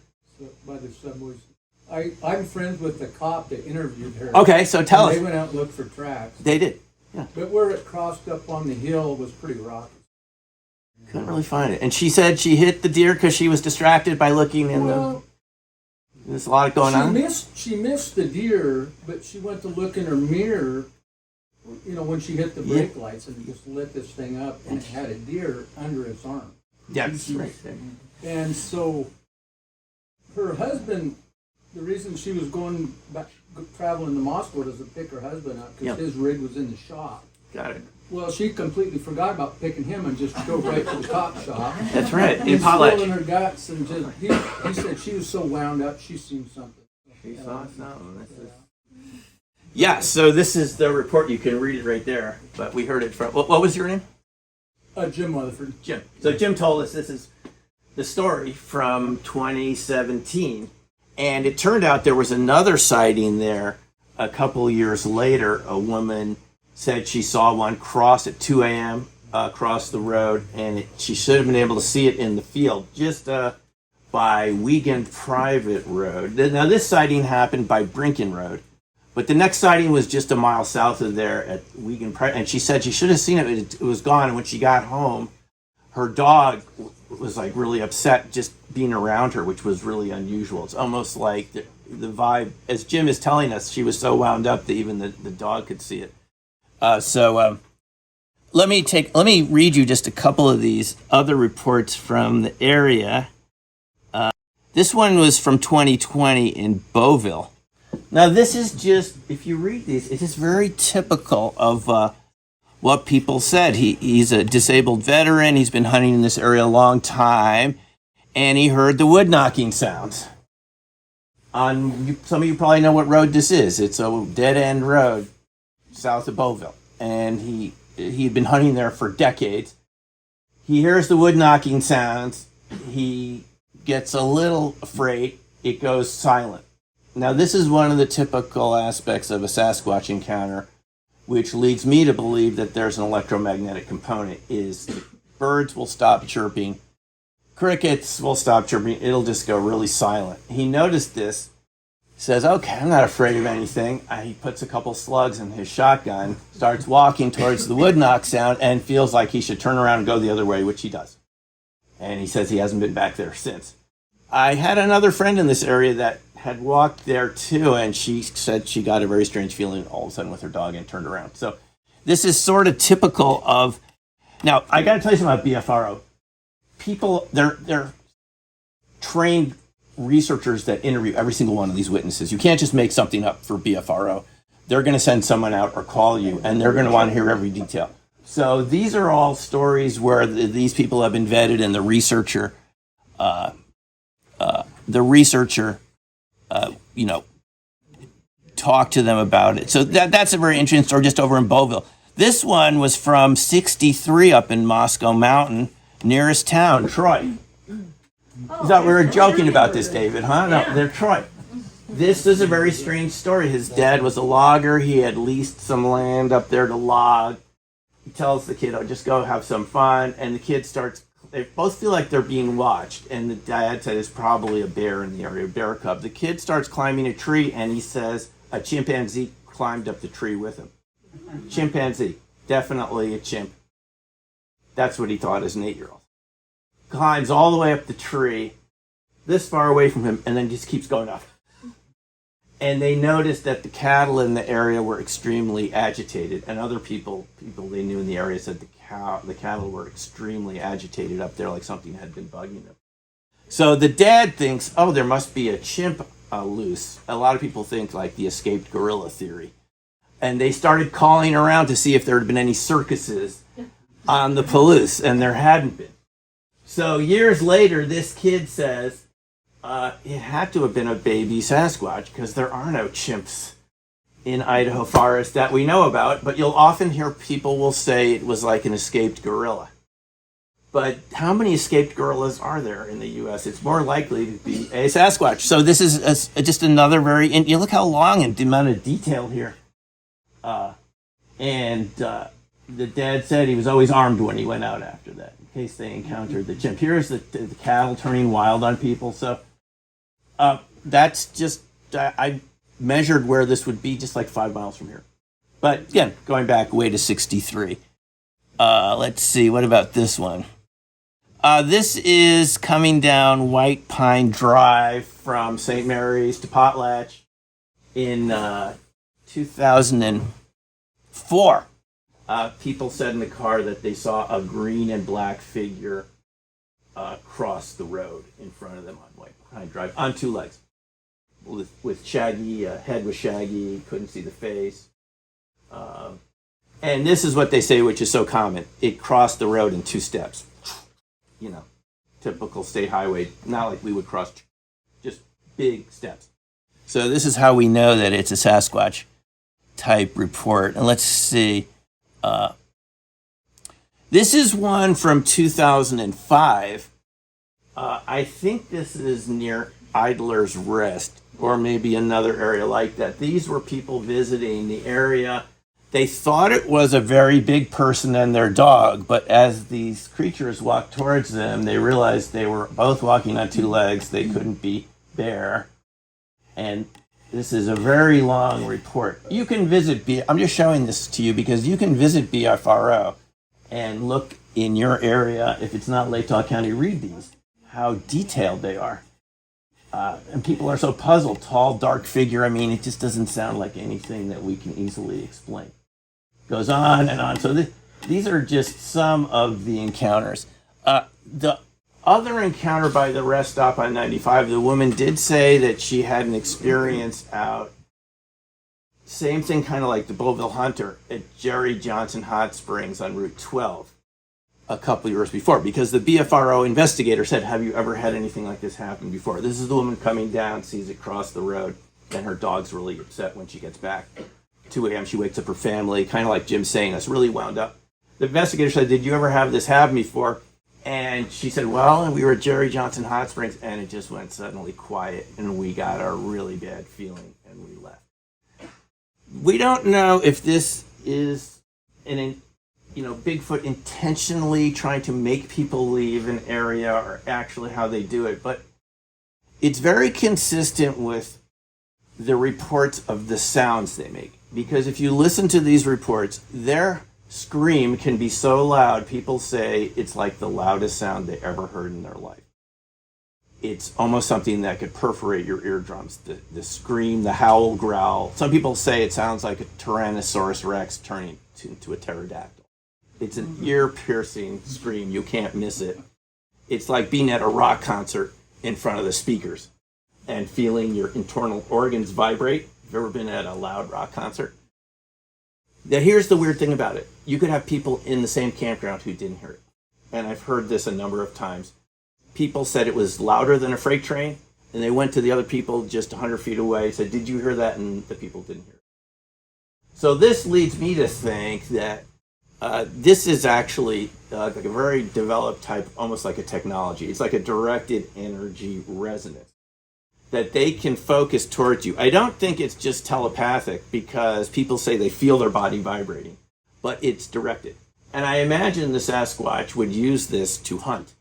Speaker 5: By the subways. I'm friends with the cop that interviewed her.
Speaker 2: Okay, so tell us.
Speaker 5: They went out and looked for tracks.
Speaker 2: They did, yeah.
Speaker 5: But where it crossed up on the hill was pretty rocky.
Speaker 2: Couldn't really find it. And she said she hit the deer because she was distracted by looking in the... There's a lot going on.
Speaker 5: She missed the deer, but she went to look in her mirror, when she hit the brake lights and just lit this thing up, and it had a deer under its arm.
Speaker 2: Yeah, that's right.
Speaker 5: And so her husband, the reason she was going back, traveling to Moscow was to pick her husband up because his rig was in the shop.
Speaker 2: Got it.
Speaker 5: Well, she completely forgot about picking him and just drove right to the cop shop.
Speaker 2: That's right.
Speaker 5: In Potlatch. In her guts, and just he said she was so wound up she seen something.
Speaker 2: She saw something. Yeah. So this is the report. You can read it right there. But we heard it from. What was your name?
Speaker 5: Jim Weatherford.
Speaker 2: Jim. So Jim told us this is the story from 2017, and it turned out there was another sighting there a couple years later. A woman said she saw one cross at 2 a.m. across the road, and she should have been able to see it in the field, just by Wiegand Private Road. Now, this sighting happened by Brinken Road, but the next sighting was just a mile south of there at Wiegand Private, and she said she should have seen it, it was gone, and when she got home, her dog was like really upset just being around her, which was really unusual. It's almost like the vibe, as Jim is telling us, she was so wound up that even the dog could see it. Let me read you just a couple of these other reports from the area. This one was from 2020 in Beauville. Now, this is just, if you read these, it is very typical of what people said. He's a disabled veteran. He's been hunting in this area a long time, and he heard the wood knocking sounds. Some of you probably know what road this is. It's a dead-end road south of Beauville, and he'd been hunting there for decades. He hears the wood knocking sounds. He gets a little afraid. It goes silent. Now, this is one of the typical aspects of a Sasquatch encounter, which leads me to believe that there's an electromagnetic component, is birds will stop chirping, crickets will stop chirping, it'll just go really silent. He noticed this, says, okay, I'm not afraid of anything. He puts a couple slugs in his shotgun, starts walking towards the wood knock sound, and feels like he should turn around and go the other way, which he does. And he says he hasn't been back there since. I had another friend in this area that had walked there too, and she said she got a very strange feeling all of a sudden with her dog and turned around. So this is sort of typical of, now I got to tell you something about BFRO. People, they're trained researchers that interview every single one of these witnesses. You can't just make something up for BFRO. They're going to send someone out or call you, and they're going to want to hear every detail. So these are all stories where these people have been vetted, and the researcher, talk to them about it. So that's a very interesting story just over in Beauville. This one was from 63 up in Moscow Mountain, nearest town, Troy. You thought we were joking about this, David, huh? No, they're Troy. This is a very strange story. His dad was a logger. He had leased some land up there to log. He tells the kid, oh, just go have some fun. And the kid starts, they both feel like they're being watched. And the dad said it's probably a bear in the area, a bear cub. The kid starts climbing a tree, and he says a chimpanzee climbed up the tree with him. Chimpanzee, definitely a chimp. That's what he thought as an 8-year-old. Climbs all the way up the tree, this far away from him, and then just keeps going up. And they noticed that the cattle in the area were extremely agitated, and other people they knew in the area said the cattle were extremely agitated up there, like something had been bugging them. So the dad thinks, oh, there must be a chimp loose. A lot of people think like the escaped gorilla theory. And they started calling around to see if there had been any circuses on the Palouse, and there hadn't been. So years later, this kid says, it had to have been a baby Sasquatch because there are no chimps in Idaho forest that we know about, but you'll often hear people will say it was like an escaped gorilla. But how many escaped gorillas are there in the U.S.? It's more likely to be a Sasquatch. So this is just another very, and you look how long and the amount of detail here. The dad said he was always armed when he went out after that, in case they encountered the chimp. Here's the cattle turning wild on people. So that's just, I measured where this would be just like 5 miles from here. But again, going back way to 63. Let's see, what about this one? This is coming down White Pine Drive from St. Mary's to Potlatch in 2004. People said in the car that they saw a green and black figure cross the road in front of them on White Pine Drive on 2 legs, with shaggy head was shaggy, couldn't see the face. And this is what they say, which is so common. It crossed the road in 2 steps. You know, typical state highway, not like we would cross, just big steps. So this is how we know that it's a Sasquatch type report. And let's see. This is one from 2005. I think this is near Idler's Rest, or maybe another area like that. These were people visiting the area. They thought it was a very big person and their dog, but as these creatures walked towards them, they realized they were both walking on two legs. They couldn't be there. And this is a very long report. You can visit I'm just showing this to you because you can visit BFRO and look in your area. If it's not Lake Tahoe County, read these, how detailed they are. And people are so puzzled. Tall, dark figure. I mean, it just doesn't sound like anything that we can easily explain. Goes on and on. So these are just some of the encounters. The other encounter by the rest stop on 95, the woman did say that she had an experience out. Same thing, kind of like the Beauville Hunter at Jerry Johnson Hot Springs on Route 12 a couple years before, because the BFRO investigator said, have you ever had anything like this happen before? This is the woman coming down, sees it cross the road, and her dog's really upset when she gets back. 2 a.m., she wakes up her family, kind of like Jim's saying, that's really wound up. The investigator said, did you ever have this happen before? And she said, well, we were at Jerry Johnson Hot Springs, and it just went suddenly quiet, and we got a really bad feeling, and we left. We don't know if this is Bigfoot intentionally trying to make people leave an area or actually how they do it, but it's very consistent with the reports of the sounds they make. Because if you listen to these reports, their scream can be so loud, people say it's like the loudest sound they ever heard in their life. It's almost something that could perforate your eardrums. The scream, the howl, growl. Some people say it sounds like a Tyrannosaurus Rex turning into a pterodactyl. It's an ear-piercing scream. You can't miss it. It's like being at a rock concert in front of the speakers and feeling your internal organs vibrate. Have you ever been at a loud rock concert? Now, here's the weird thing about it. You could have people in the same campground who didn't hear it. And I've heard this a number of times. People said it was louder than a freight train, and they went to the other people just 100 feet away, said, did you hear that? And the people didn't hear it. So this leads me to think that this is actually like a very developed type, almost like a technology. It's like a directed energy resonance that they can focus towards you. I don't think it's just telepathic because people say they feel their body vibrating, but it's directed. And I imagine the Sasquatch would use this to hunt,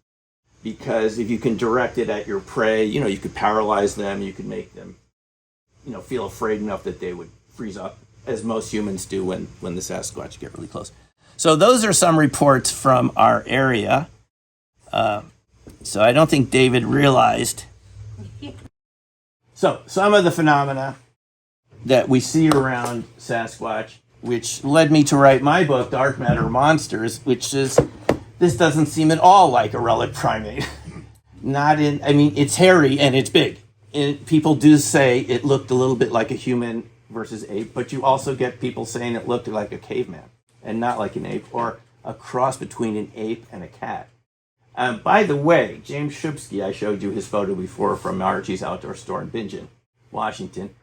Speaker 2: because if you can direct it at your prey, you could paralyze them, you could make them, feel afraid enough that they would freeze up, as most humans do when the Sasquatch get really close. So those are some reports from our area. So I don't think David realized. So some of the phenomena that we see around Sasquatch, which led me to write my book, Dark Matter Monsters, which is, this doesn't seem at all like a relic primate. It's hairy and it's big. And people do say it looked a little bit like a human versus ape, but you also get people saying it looked like a caveman and not like an ape, or a cross between an ape and a cat. By the way, James Shubsky, I showed you his photo before from Archie's Outdoor Store in Bingen, Washington.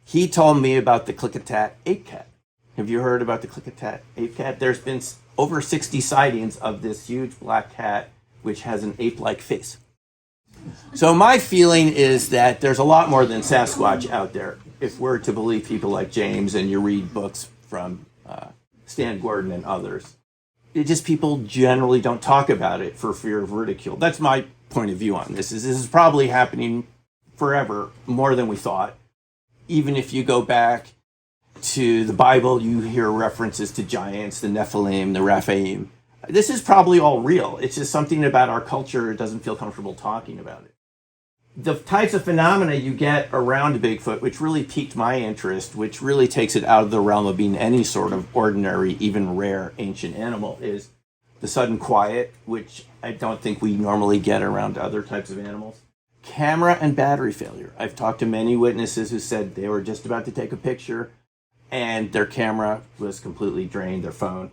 Speaker 2: He told me about the Klickitat ape cat. Have you heard about the Klickitat ape cat? There's been over 60 sightings of this huge black cat, which has an ape-like face. So my feeling is that there's a lot more than Sasquatch out there, if we're to believe people like James and you read books from Stan Gordon and others. People generally don't talk about it for fear of ridicule. That's my point of view on this. This is probably happening forever, more than we thought. Even if you go back to the Bible, you hear references to giants, the Nephilim, the Raphaim. This is probably all real. It's just something about our culture doesn't feel comfortable talking about it. The types of phenomena you get around Bigfoot, which really piqued my interest, which really takes it out of the realm of being any sort of ordinary, even rare, ancient animal, is the sudden quiet, which I don't think we normally get around other types of animals. Camera and battery failure. I've talked to many witnesses who said they were just about to take a picture and their camera was completely drained, their phone.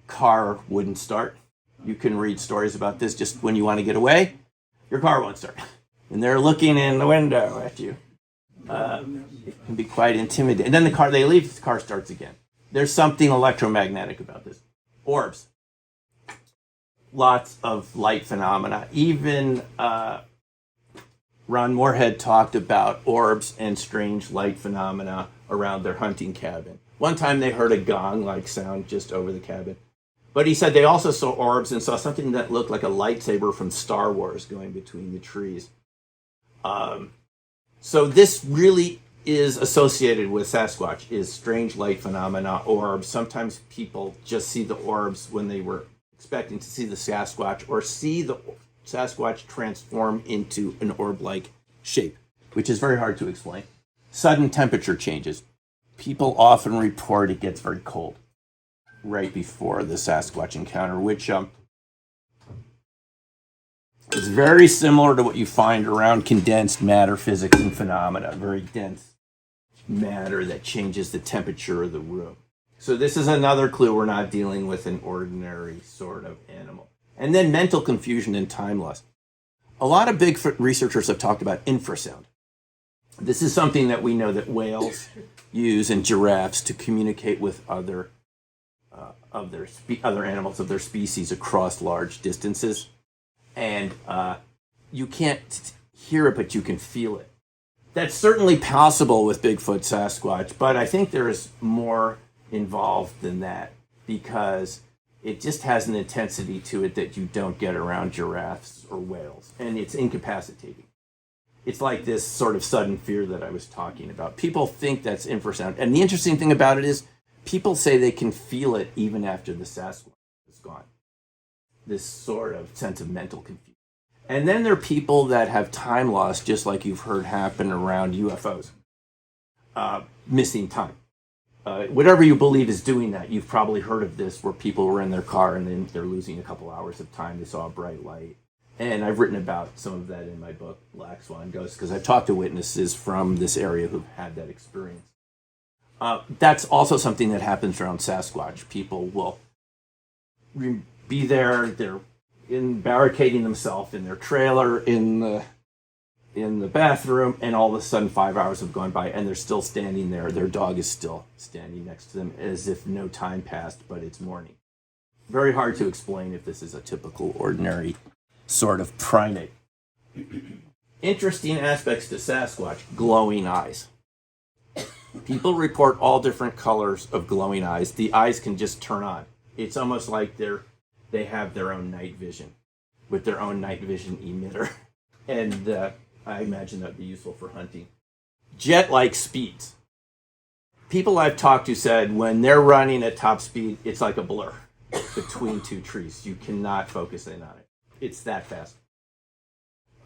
Speaker 2: Car wouldn't start. You can read stories about this. Just when you want to get away, your car won't start. And they're looking in the window at you. It can be quite intimidating. And then they leave, the car starts again. There's something electromagnetic about this. Orbs. Lots of light phenomena. Even Ron Morehead talked about orbs and strange light phenomena around their hunting cabin. One time they heard a gong-like sound just over the cabin. But he said they also saw orbs and saw something that looked like a lightsaber from Star Wars going between the trees. So this really is associated with Sasquatch, is strange light phenomena, orbs. Sometimes people just see the orbs when they were expecting to see the Sasquatch, or see the Sasquatch transform into an orb-like shape, which is very hard to explain. Sudden temperature changes. People often report it gets very cold right before the Sasquatch encounter, which is very similar to what you find around condensed matter physics and phenomena, very dense matter that changes the temperature of the room. So this is another clue we're not dealing with an ordinary sort of animal. And then mental confusion and time loss. A lot of Bigfoot researchers have talked about infrasound. This is something that we know that whales use and giraffes to communicate with other animals of their species across large distances. And you can't hear it, but you can feel it. That's certainly possible with Bigfoot Sasquatch, but I think there is more involved than that, because it just has an intensity to it that you don't get around giraffes or whales, and it's incapacitating. It's like this sort of sudden fear that I was talking about. People think that's infrasound, and the interesting thing about it is people say they can feel it even after the Sasquatch is gone. This sort of sense of mental confusion. And then there are people that have time loss, just like you've heard happen around UFOs. Missing time. Whatever you believe is doing that, you've probably heard of this, where people were in their car and then they're losing a couple hours of time. They saw a bright light. And I've written about some of that in my book, Black Swan Ghosts, because I've talked to witnesses from this area who've had that experience. That's also something that happens around Sasquatch. People will be there, they're barricading themselves in their trailer, in the bathroom, and all of a sudden 5 hours have gone by and they're still standing there. Their dog is still standing next to them as if no time passed, but it's morning. Very hard to explain if this is a typical, ordinary sort of primate. Interesting aspects to Sasquatch: glowing eyes. People report all different colors of glowing eyes. The eyes can just turn on. It's almost like they have their own night vision, with their own night vision emitter. And I imagine that would be useful for hunting. Jet-like speeds. People I've talked to said when they're running at top speed, it's like a blur between two trees. You cannot focus in on it. It's that fast.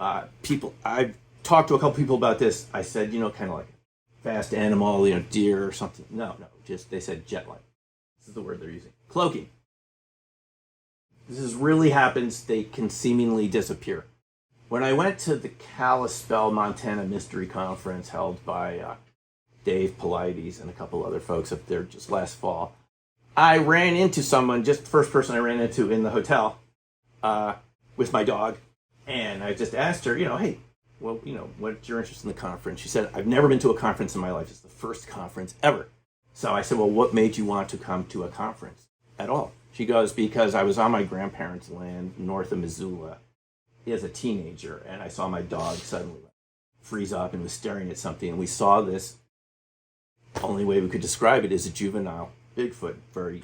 Speaker 2: I've talked to a couple people about this. I said, kind of like fast animal, deer or something. No, just they said jet-like. This is the word they're using. Cloaking. This really happens. They can seemingly disappear. When I went to the Kalispell, Montana Mystery Conference held by Dave Polides and a couple other folks up there just last fall, I ran into someone, just the first person I ran into in the hotel, with my dog, and I just asked her, hey, well, what's your interest in the conference? She said, I've never been to a conference in my life. It's the first conference ever. So I said, well, what made you want to come to a conference at all? She goes, because I was on my grandparents' land north of Missoula as a teenager, and I saw my dog suddenly freeze up and was staring at something, and we saw this. Only way we could describe it is a juvenile Bigfoot, very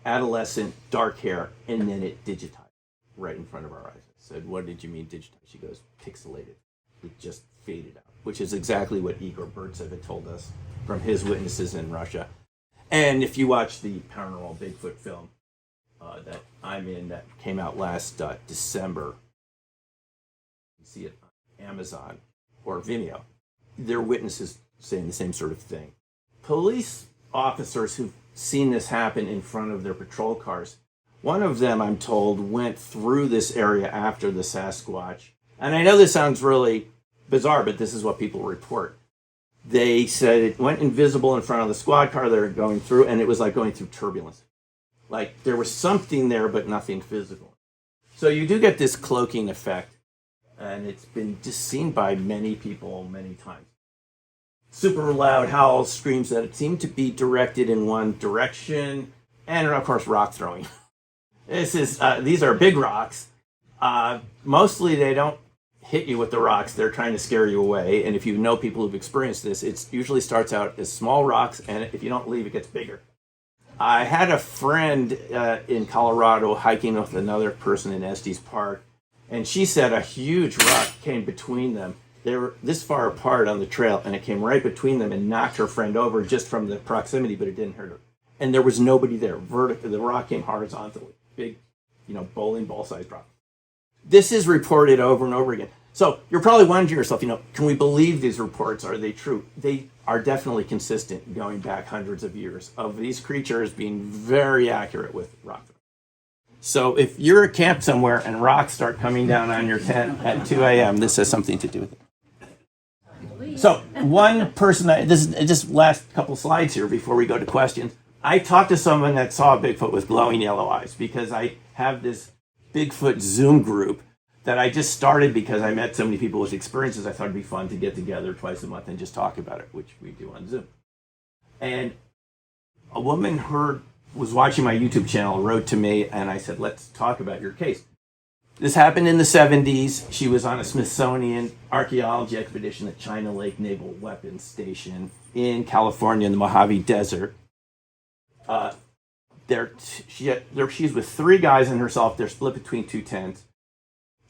Speaker 2: adolescent, dark hair, and then it digitized right in front of our eyes. I said, what did you mean digitized? She goes, pixelated. It just faded out, which is exactly what Igor Burtsev had told us from his witnesses in Russia. And if you watch the Paranormal Bigfoot film that I'm in, that came out last December, you see it on Amazon or Vimeo, they're witnesses saying the same sort of thing. Police officers who've seen this happen in front of their patrol cars, one of them, I'm told, went through this area after the Sasquatch. And I know this sounds really bizarre, but this is what people report. They said it went invisible in front of the squad car they were going through, and it was like going through turbulence. Like there was something there, but nothing physical. So you do get this cloaking effect, and it's been just seen by many people many times. Super loud howls, screams that seem to be directed in one direction, and of course rock throwing. These are big rocks. Mostly they don't hit you with the rocks, they're trying to scare you away. And if you know people who've experienced this, it usually starts out as small rocks, and if you don't leave, it gets bigger. I had a friend in Colorado hiking with another person in Estes Park, and she said a huge rock came between them. They were this far apart on the trail, and it came right between them and knocked her friend over just from the proximity, but it didn't hurt her. And there was nobody there. The rock came horizontally. Big, bowling ball-sized rock. This is reported over and over again. So you're probably wondering to yourself, can we believe these reports? Are they true? They are definitely consistent going back hundreds of years of these creatures being very accurate with rock. So if you're at camp somewhere and rocks start coming down on your tent at 2 a.m., this has something to do with it. So one person, this is just last couple slides here before we go to questions. I talked to someone that saw a Bigfoot with glowing yellow eyes because I have this Bigfoot Zoom group that I just started because I met so many people with experiences. I thought it'd be fun to get together twice a month and just talk about it, which we do on Zoom. And a woman was watching my YouTube channel, wrote to me, and I said, let's talk about your case. This happened in the 70s. She was on a Smithsonian archaeology expedition at China Lake Naval Weapons Station in California in the Mojave Desert. She's with 3 guys and herself. They're split between 2 tents.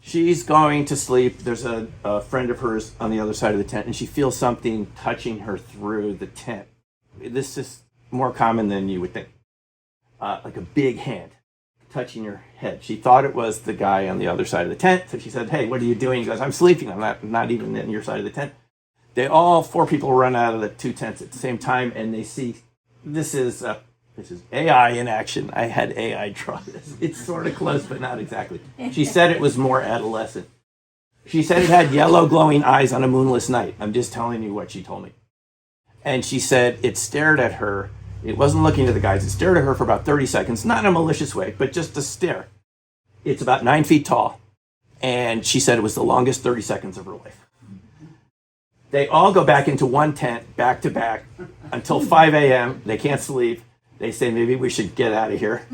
Speaker 2: She's going to sleep. There's a friend of hers on the other side of the tent, and she feels something touching her through the tent. This is more common than you would think. Like a big hand touching her head. She thought it was the guy on the other side of the tent, so she said, hey, what are you doing? He goes, I'm sleeping. I'm not even in your side of the tent. They all 4 people run out of the 2 tents at the same time, and they see this is AI in action. I had AI draw this. It's sort of close, but not exactly. She said it was more adolescent. She said it had yellow glowing eyes on a moonless night. I'm just telling you what she told me. And she said it stared at her. It wasn't looking at the guys. It stared at her for about 30 seconds, not in a malicious way, but just a stare. It's about 9 feet tall. And she said it was the longest 30 seconds of her life. They all go back into one tent, back to back, until 5 a.m. They can't sleep. They say, maybe we should get out of here.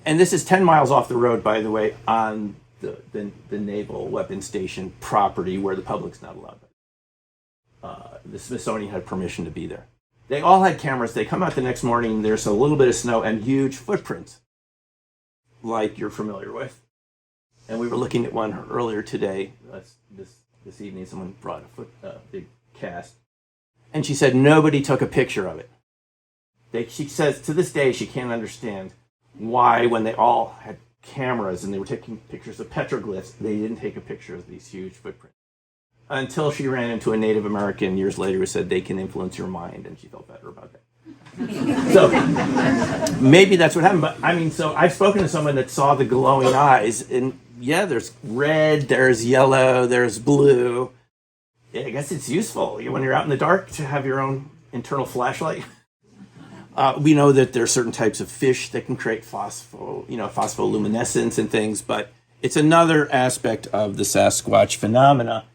Speaker 2: And this is 10 miles off the road, by the way, on the Naval Weapons Station property where the public's not allowed. The Smithsonian had permission to be there. They all had cameras. They come out the next morning. There's a little bit of snow and huge footprints, like you're familiar with. And we were looking at one earlier today. This evening, someone brought a big cast. And she said nobody took a picture of it. She says to this day she can't understand why, when they all had cameras and they were taking pictures of petroglyphs, they didn't take a picture of these huge footprints. Until she ran into a Native American years later who said they can influence your mind, and she felt better about that. So maybe that's what happened. But so I've spoken to someone that saw the glowing eyes, and yeah, there's red, there's yellow, there's blue. Yeah, I guess it's useful when you're out in the dark to have your own internal flashlight. We know that there are certain types of fish that can create phospholuminescence and things, but it's another aspect of the Sasquatch phenomena,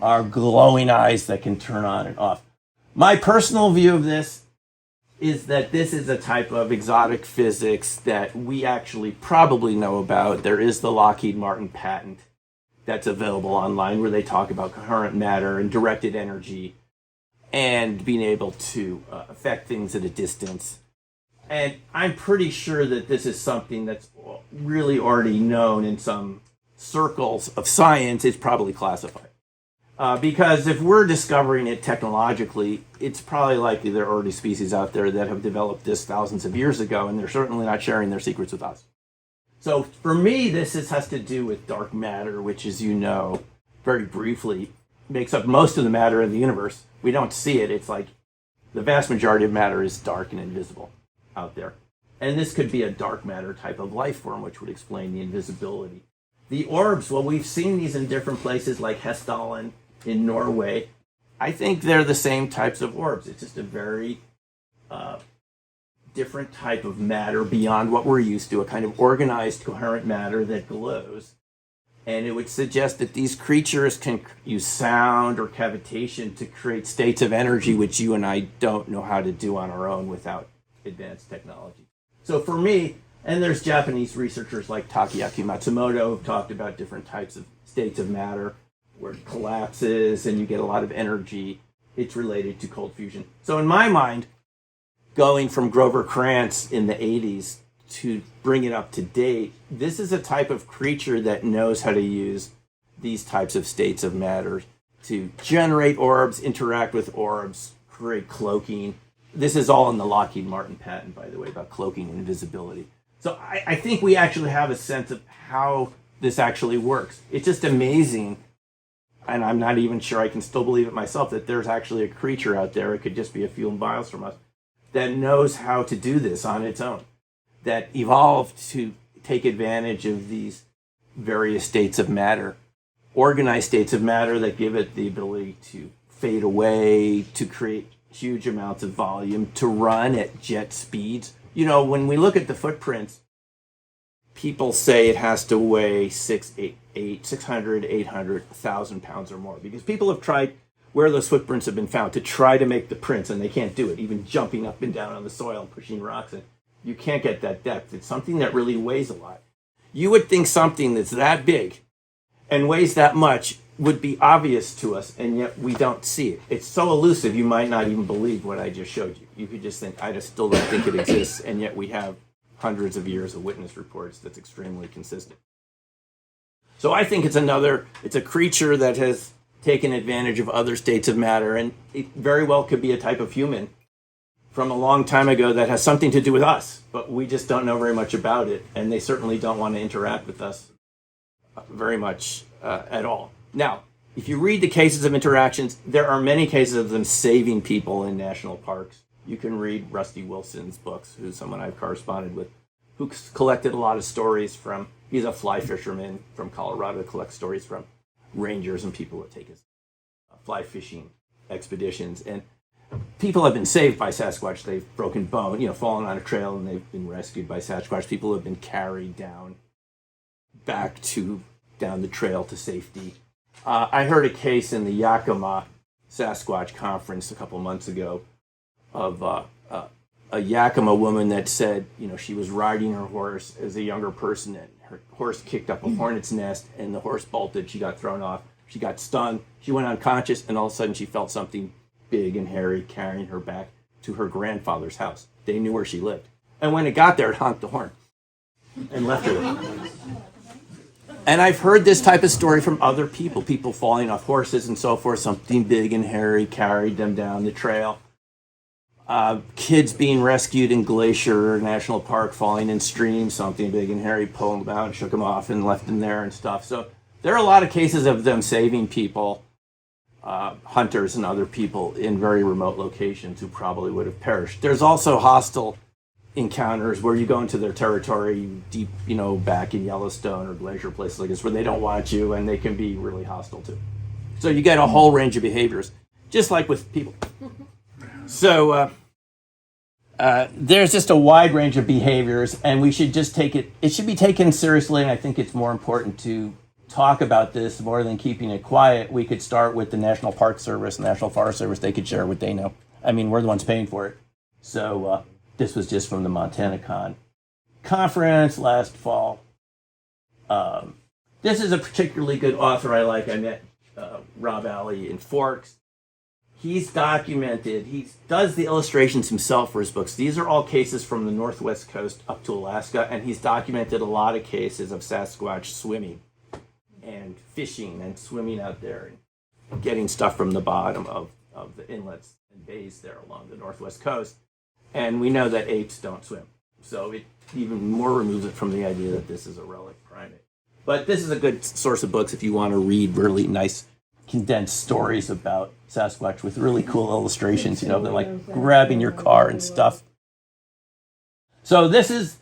Speaker 2: are glowing eyes that can turn on and off. My personal view of this is that this is a type of exotic physics that we actually probably know about. There is the Lockheed Martin patent that's available online where they talk about coherent matter and directed energy and being able to affect things at a distance. And I'm pretty sure that this is something that's really already known in some circles of science. It's probably classified. Because if we're discovering it technologically, it's probably likely there are already species out there that have developed this thousands of years ago, and they're certainly not sharing their secrets with us. So for me, this has to do with dark matter, which, as you know, very briefly, makes up most of the matter in the universe. We don't see it. It's like the vast majority of matter is dark and invisible out there. And this could be a dark matter type of life form, which would explain the invisibility. The orbs, well, we've seen these in different places like Hessdalen in Norway. I think they're the same types of orbs. It's just a very different type of matter beyond what we're used to, a kind of organized, coherent matter that glows. And it would suggest that these creatures can use sound or cavitation to create states of energy, which you and I don't know how to do on our own without advanced technology. So for me, and there's Japanese researchers like Takeaki Matsumoto who've talked about different types of states of matter. where it collapses and you get a lot of energy. It's related to cold fusion. So in my mind, going from Grover Krantz in the 80s to bring it up to date, this is a type of creature that knows how to use these types of states of matter to generate orbs, interact with orbs, create cloaking. This is all in the Lockheed Martin patent, by the way, about cloaking and invisibility. So I think we actually have a sense of how this actually works. It's just amazing, and I'm not even sure I can still believe it myself, that there's actually a creature out there, it could just be a few miles from us, that knows how to do this on its own, that evolved to take advantage of these various states of matter, organized states of matter that give it the ability to fade away, to create huge amounts of volume, to run at jet speeds. You know, when we look at the footprints, people say it has to weigh 600, 800, 1,000 pounds or more, because people have tried, where those footprints have been found, to try to make the prints, and they can't do it, even jumping up and down on the soil and pushing rocks in. You can't get that depth. It's something that really weighs a lot. You would think something that's that big and weighs that much would be obvious to us, and yet we don't see it. It's so elusive, you might not even believe what I just showed you. You could just think, I just still don't think it exists, and yet we have hundreds of years of witness reports that's extremely consistent. So I think it's a creature that has taken advantage of other states of matter, and it very well could be a type of human from a long time ago that has something to do with us, but we just don't know very much about it, and they certainly don't want to interact with us very much at all. Now, if you read the cases of interactions, there are many cases of them saving people in national parks. You can read Rusty Wilson's books, who's someone I've corresponded with, who collected a lot of stories from, he's a fly fisherman from Colorado, collects stories from rangers and people who take his fly fishing expeditions. And people have been saved by Sasquatch. They've broken bone, fallen on a trail, and they've been rescued by Sasquatch. People have been carried down the trail to safety. I heard a case in the Yakima Sasquatch conference a couple months ago of a Yakima woman that said, she was riding her horse as a younger person, and her horse kicked up a hornet's nest, and the horse bolted. She got thrown off. She got stung. She went unconscious, and all of a sudden she felt something big and hairy carrying her back to her grandfather's house. They knew where she lived. And when it got there, it honked the horn and left her there. And I've heard this type of story from other people falling off horses and so forth. Something big and hairy carried them down the trail. Kids being rescued in Glacier National Park, falling in streams, something big and hairy pulled them out and shook them off and left them there and stuff. So there are a lot of cases of them saving people, hunters and other people in very remote locations who probably would have perished. There's also hostile encounters where you go into their territory deep, back in Yellowstone or Glacier, places like this, where they don't want you and they can be really hostile too. So you get a whole range of behaviors, just like with people. So there's just a wide range of behaviors, and we should just take it should be taken seriously, and I think it's more important to talk about this more than keeping it quiet. We could start with the National Park Service, National Forest Service. They could share what they know. I mean, we're the ones paying for it. So this was just from the MontanaCon conference last fall. This is a particularly good author I like. I met Rob Alley in Forks. He's documented, he does the illustrations himself for his books. These are all cases from the Northwest coast up to Alaska, and he's documented a lot of cases of Sasquatch swimming and fishing and swimming out there and getting stuff from the bottom of the inlets and bays there along the Northwest coast. And we know that apes don't swim. So it even more removes it from the idea that this is a relic primate. But this is a good source of books if you want to read really nice condensed stories about Sasquatch with really cool illustrations, they're like grabbing your car and stuff. So this is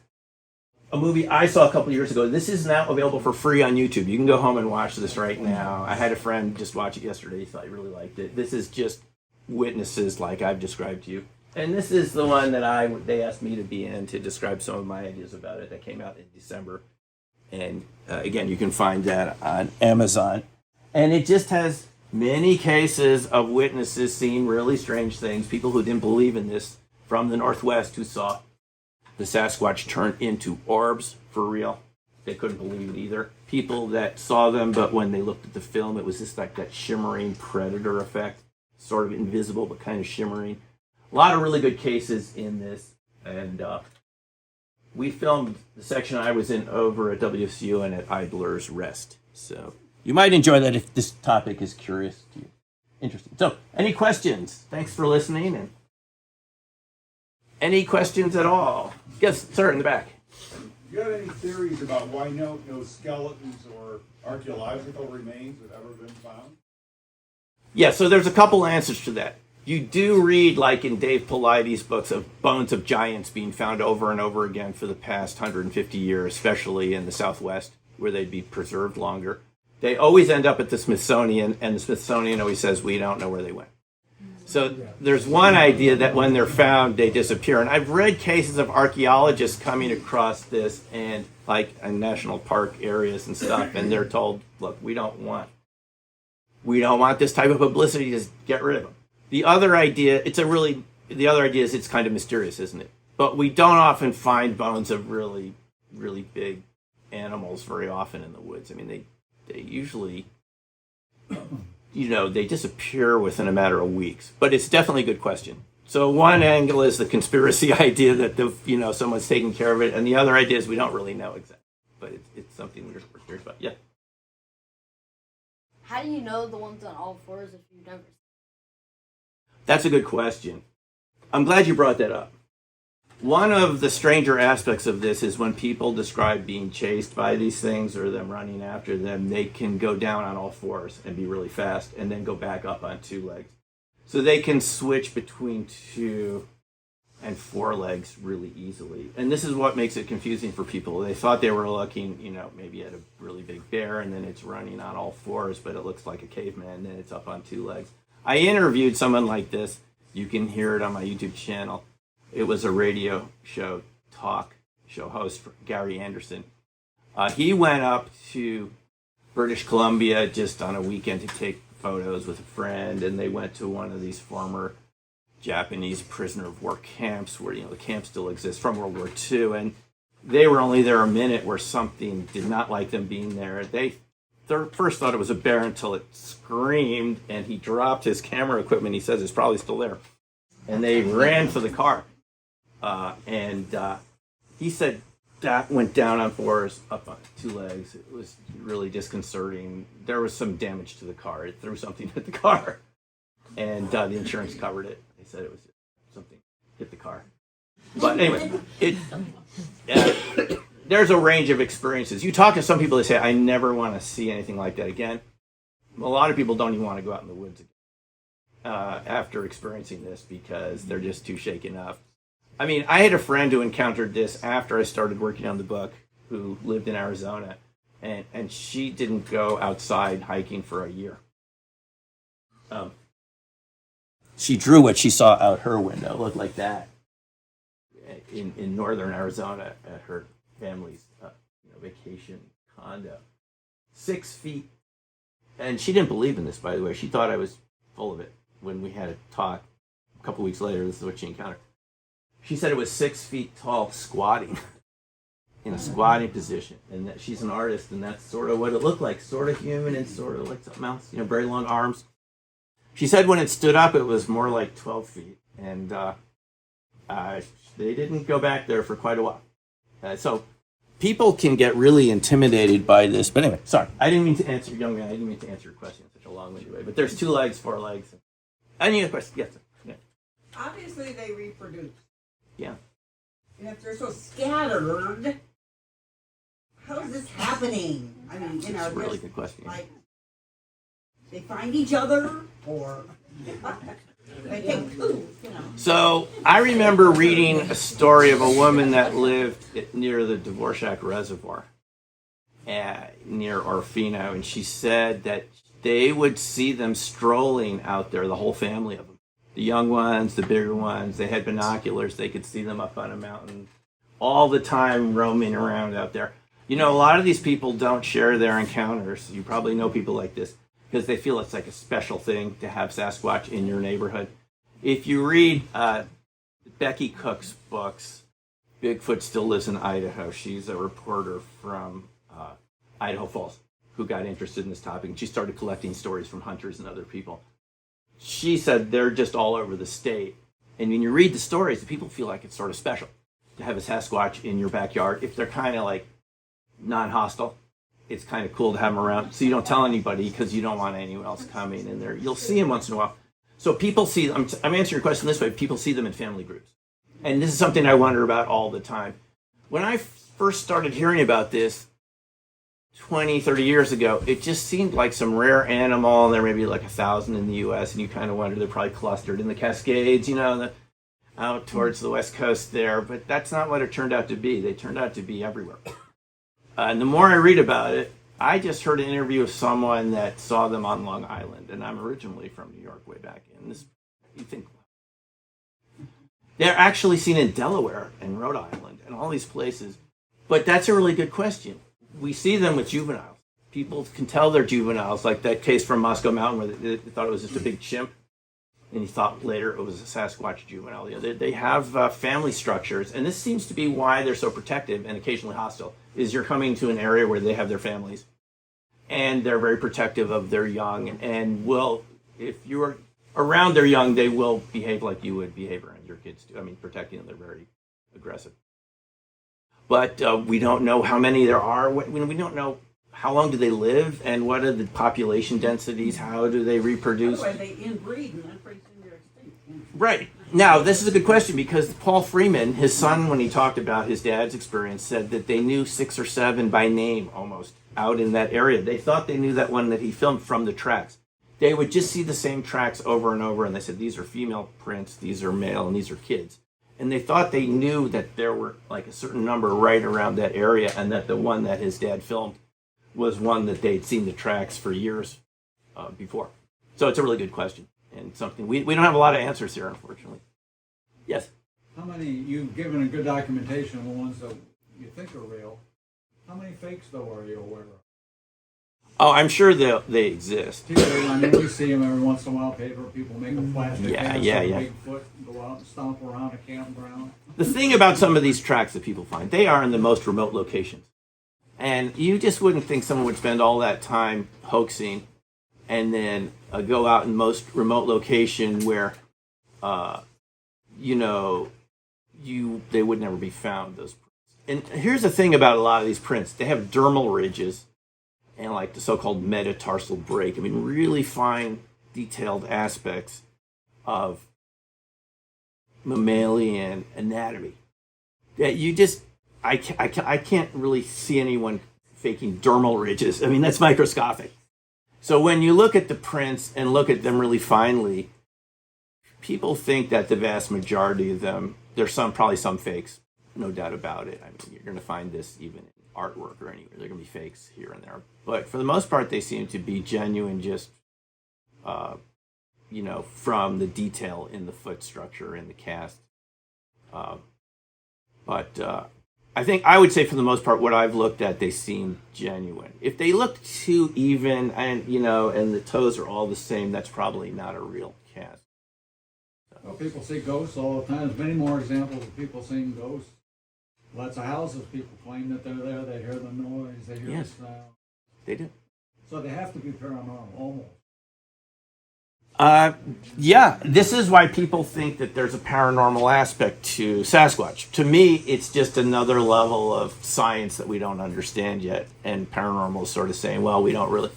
Speaker 2: a movie I saw a couple years ago. This is now available for free on YouTube. You can go home and watch this right now. I had a friend just watch it yesterday. He thought he really liked it. This is just witnesses like I've described to you. And this is the one that they asked me to be in to describe some of my ideas about it that came out in December. And again, you can find that on Amazon. And it just has many cases of witnesses seeing really strange things, people who didn't believe in this from the Northwest who saw the Sasquatch turn into orbs for real, they couldn't believe it either. People that saw them, but when they looked at the film, it was just like that shimmering predator effect, sort of invisible but kind of shimmering. A lot of really good cases in this, and we filmed the section I was in over at WSU and at Idler's Rest. So you might enjoy that if this topic is curious to you. Interesting. So, any questions? Thanks for listening. And any questions at all? Yes, sir, in the back.
Speaker 6: Do you have any theories about why no skeletons or archaeological remains have ever been found?
Speaker 2: Yeah, so there's a couple answers to that. You do read, like in Dave Paulides' books, of bones of giants being found over and over again for the past 150 years, especially in the Southwest, where they'd be preserved longer. They always end up at the Smithsonian, and the Smithsonian always says, we don't know where they went. So there's one idea that when they're found, they disappear. And I've read cases of archaeologists coming across this, and like in national park areas and stuff, and they're told, look, we don't want this type of publicity, just get rid of them. The other idea is it's kind of mysterious, isn't it? But we don't often find bones of really, really big animals very often in the woods. I mean, they usually, they disappear within a matter of weeks. But it's definitely a good question. So one angle is the conspiracy idea that someone's taking care of it, and the other idea is we don't really know exactly. But it's something we're curious about. Yeah.
Speaker 4: How do you know the ones on all fours if you've never seen?
Speaker 2: That's a good question. I'm glad you brought that up. One of the stranger aspects of this is when people describe being chased by these things or them running after them, they can go down on all fours and be really fast and then go back up on two legs. So they can switch between 2 and 4 legs really easily. And this is what makes it confusing for people. They thought they were looking, maybe at a really big bear, and then it's running on all fours, but it looks like a caveman, and then it's up on 2 legs. I interviewed someone like this. You can hear it on my YouTube channel. It was a radio talk show host, Gary Anderson. He went up to British Columbia just on a weekend to take photos with a friend, and they went to one of these former Japanese prisoner of war camps where, the camp still exists from World War II, and they were only there a minute where something did not like them being there. They first thought it was a bear until it screamed, and he dropped his camera equipment. He says it's probably still there. And they ran for the car. He said that went down on 4s, up on 2 legs. It was really disconcerting. There was some damage to the car. It threw something at the car. And the insurance covered it. They said it was something hit the car. But anyway, there's a range of experiences. You talk to some people, they say, I never want to see anything like that again. A lot of people don't even want to go out in the woods again after experiencing this because they're just too shaken up. I mean, I had a friend who encountered this after I started working on the book who lived in Arizona, and she didn't go outside hiking for a year. She drew what she saw out her window. It looked like that in northern Arizona at her family's vacation condo. 6 feet. And she didn't believe in this, by the way. She thought I was full of it when we had a talk a couple weeks later. This is what she encountered. She said it was 6 feet tall, squatting in a squatting position, and that she's an artist, and that's sort of what it looked like, sort of human and sort of like something else, very long arms. She said when it stood up, it was more like 12 feet, and they didn't go back there for quite a while. So people can get really intimidated by this. But anyway, sorry, I didn't mean to answer, young man. I didn't mean to answer your question in such a long-winded way. But there's 2 legs, 4 legs. Any other questions? Yes. Yeah.
Speaker 7: Obviously, they reproduce.
Speaker 2: Yeah.
Speaker 7: And if they're so scattered, how is this happening? I mean,
Speaker 2: It's a really good question.
Speaker 7: Like, they find each other, or they take two,
Speaker 2: So I remember reading a story of a woman that lived near the Dvorak Reservoir near Orfino, and she said that they would see them strolling out there, the whole family of them. The young ones, the bigger ones, they had binoculars. They could see them up on a mountain all the time roaming around out there. A lot of these people don't share their encounters. You probably know people like this because they feel it's like a special thing to have Sasquatch in your neighborhood. If you read Becky Cook's books, Bigfoot still lives in Idaho. She's a reporter from Idaho Falls who got interested in this topic, and she started collecting stories from hunters and other people. She said they're just all over the state. And when you read the stories, the people feel like it's sort of special to have a Sasquatch in your backyard. If they're kind of like non-hostile, it's kind of cool to have them around. So you don't tell anybody because you don't want anyone else coming in there. You'll see them once in a while. So people see them. I'm answering your question this way. People see them in family groups. And this is something I wonder about all the time. When I first started hearing about this 20, 30 years ago, it just seemed like some rare animal, and there may be like 1,000 in the U.S., and you kind of wonder they're probably clustered in the Cascades, out towards the West Coast there. But that's not what it turned out to be. They turned out to be everywhere. And the more I read about it, I just heard an interview of someone that saw them on Long Island, and I'm originally from New York way back in. You think they're actually seen in Delaware and Rhode Island and all these places. But that's a really good question. We see them with juveniles. People can tell they're juveniles, like that case from Moscow Mountain where they thought it was just a big chimp, and you thought later it was a Sasquatch juvenile. They have family structures, and this seems to be why they're so protective and occasionally hostile, is you're coming to an area where they have their families, and they're very protective of their young, and if you're around their young, they will behave like you would behave around your kids too. I mean, protecting them, they're very aggressive. But we don't know how many there are. We don't know how long do they live, and what are the population densities. How do they reproduce?
Speaker 7: By the way, they inbreed, and then pretty soon they're extinct.
Speaker 2: Right. Now, this is a good question, because Paul Freeman, his son, when he talked about his dad's experience, said that they knew 6 or 7 by name almost out in that area. They thought they knew that one that he filmed from the tracks. They would just see the same tracks over and over, and they said, these are female prints, these are male, and these are kids. And they thought they knew that there were like a certain number right around that area, and that the one that his dad filmed was one that they'd seen the tracks for years before. So it's a really good question, and something we don't have a lot of answers here, unfortunately. Yes?
Speaker 5: How many, you've given a good documentation of the ones that you think are real. How many fakes, though, are you aware of?
Speaker 2: Oh, I'm sure they exist.
Speaker 5: People, I mean, we see them every once in a while. People make a plastic
Speaker 2: Yeah.
Speaker 5: Bigfoot, go out and stomp around a campground.
Speaker 2: The thing about some of these tracks that people find, they are in the most remote locations. And you just wouldn't think someone would spend all that time hoaxing and then go out in the most remote location where, they would never be found, those prints. And here's the thing about a lot of these prints. They have dermal ridges and like the so-called metatarsal break. I mean, really fine, detailed aspects of mammalian anatomy that you just, I can't really see anyone faking dermal ridges. I mean, that's microscopic. So when you look at the prints and look at them really finely, people think that the vast majority of them, there's probably some fakes, no doubt about it. I mean, you're going to find this even in artwork or anywhere. There are going to be fakes here and there. But for the most part, they seem to be genuine, just, from the detail in the foot structure and the cast. I would say for the most part, what I've looked at, they seem genuine. If they look too even and the toes are all the same, that's probably not a real cast.
Speaker 5: Well, people see ghosts all the time. There's many more examples of people seeing ghosts. Lots of houses, people claim that they're there. They hear the noise. They hear the sound.
Speaker 2: They do.
Speaker 5: So they have to be paranormal, almost.
Speaker 2: This is why people think that there's a paranormal aspect to Sasquatch. To me, it's just another level of science that we don't understand yet. And paranormal is sort of saying, well, we don't really,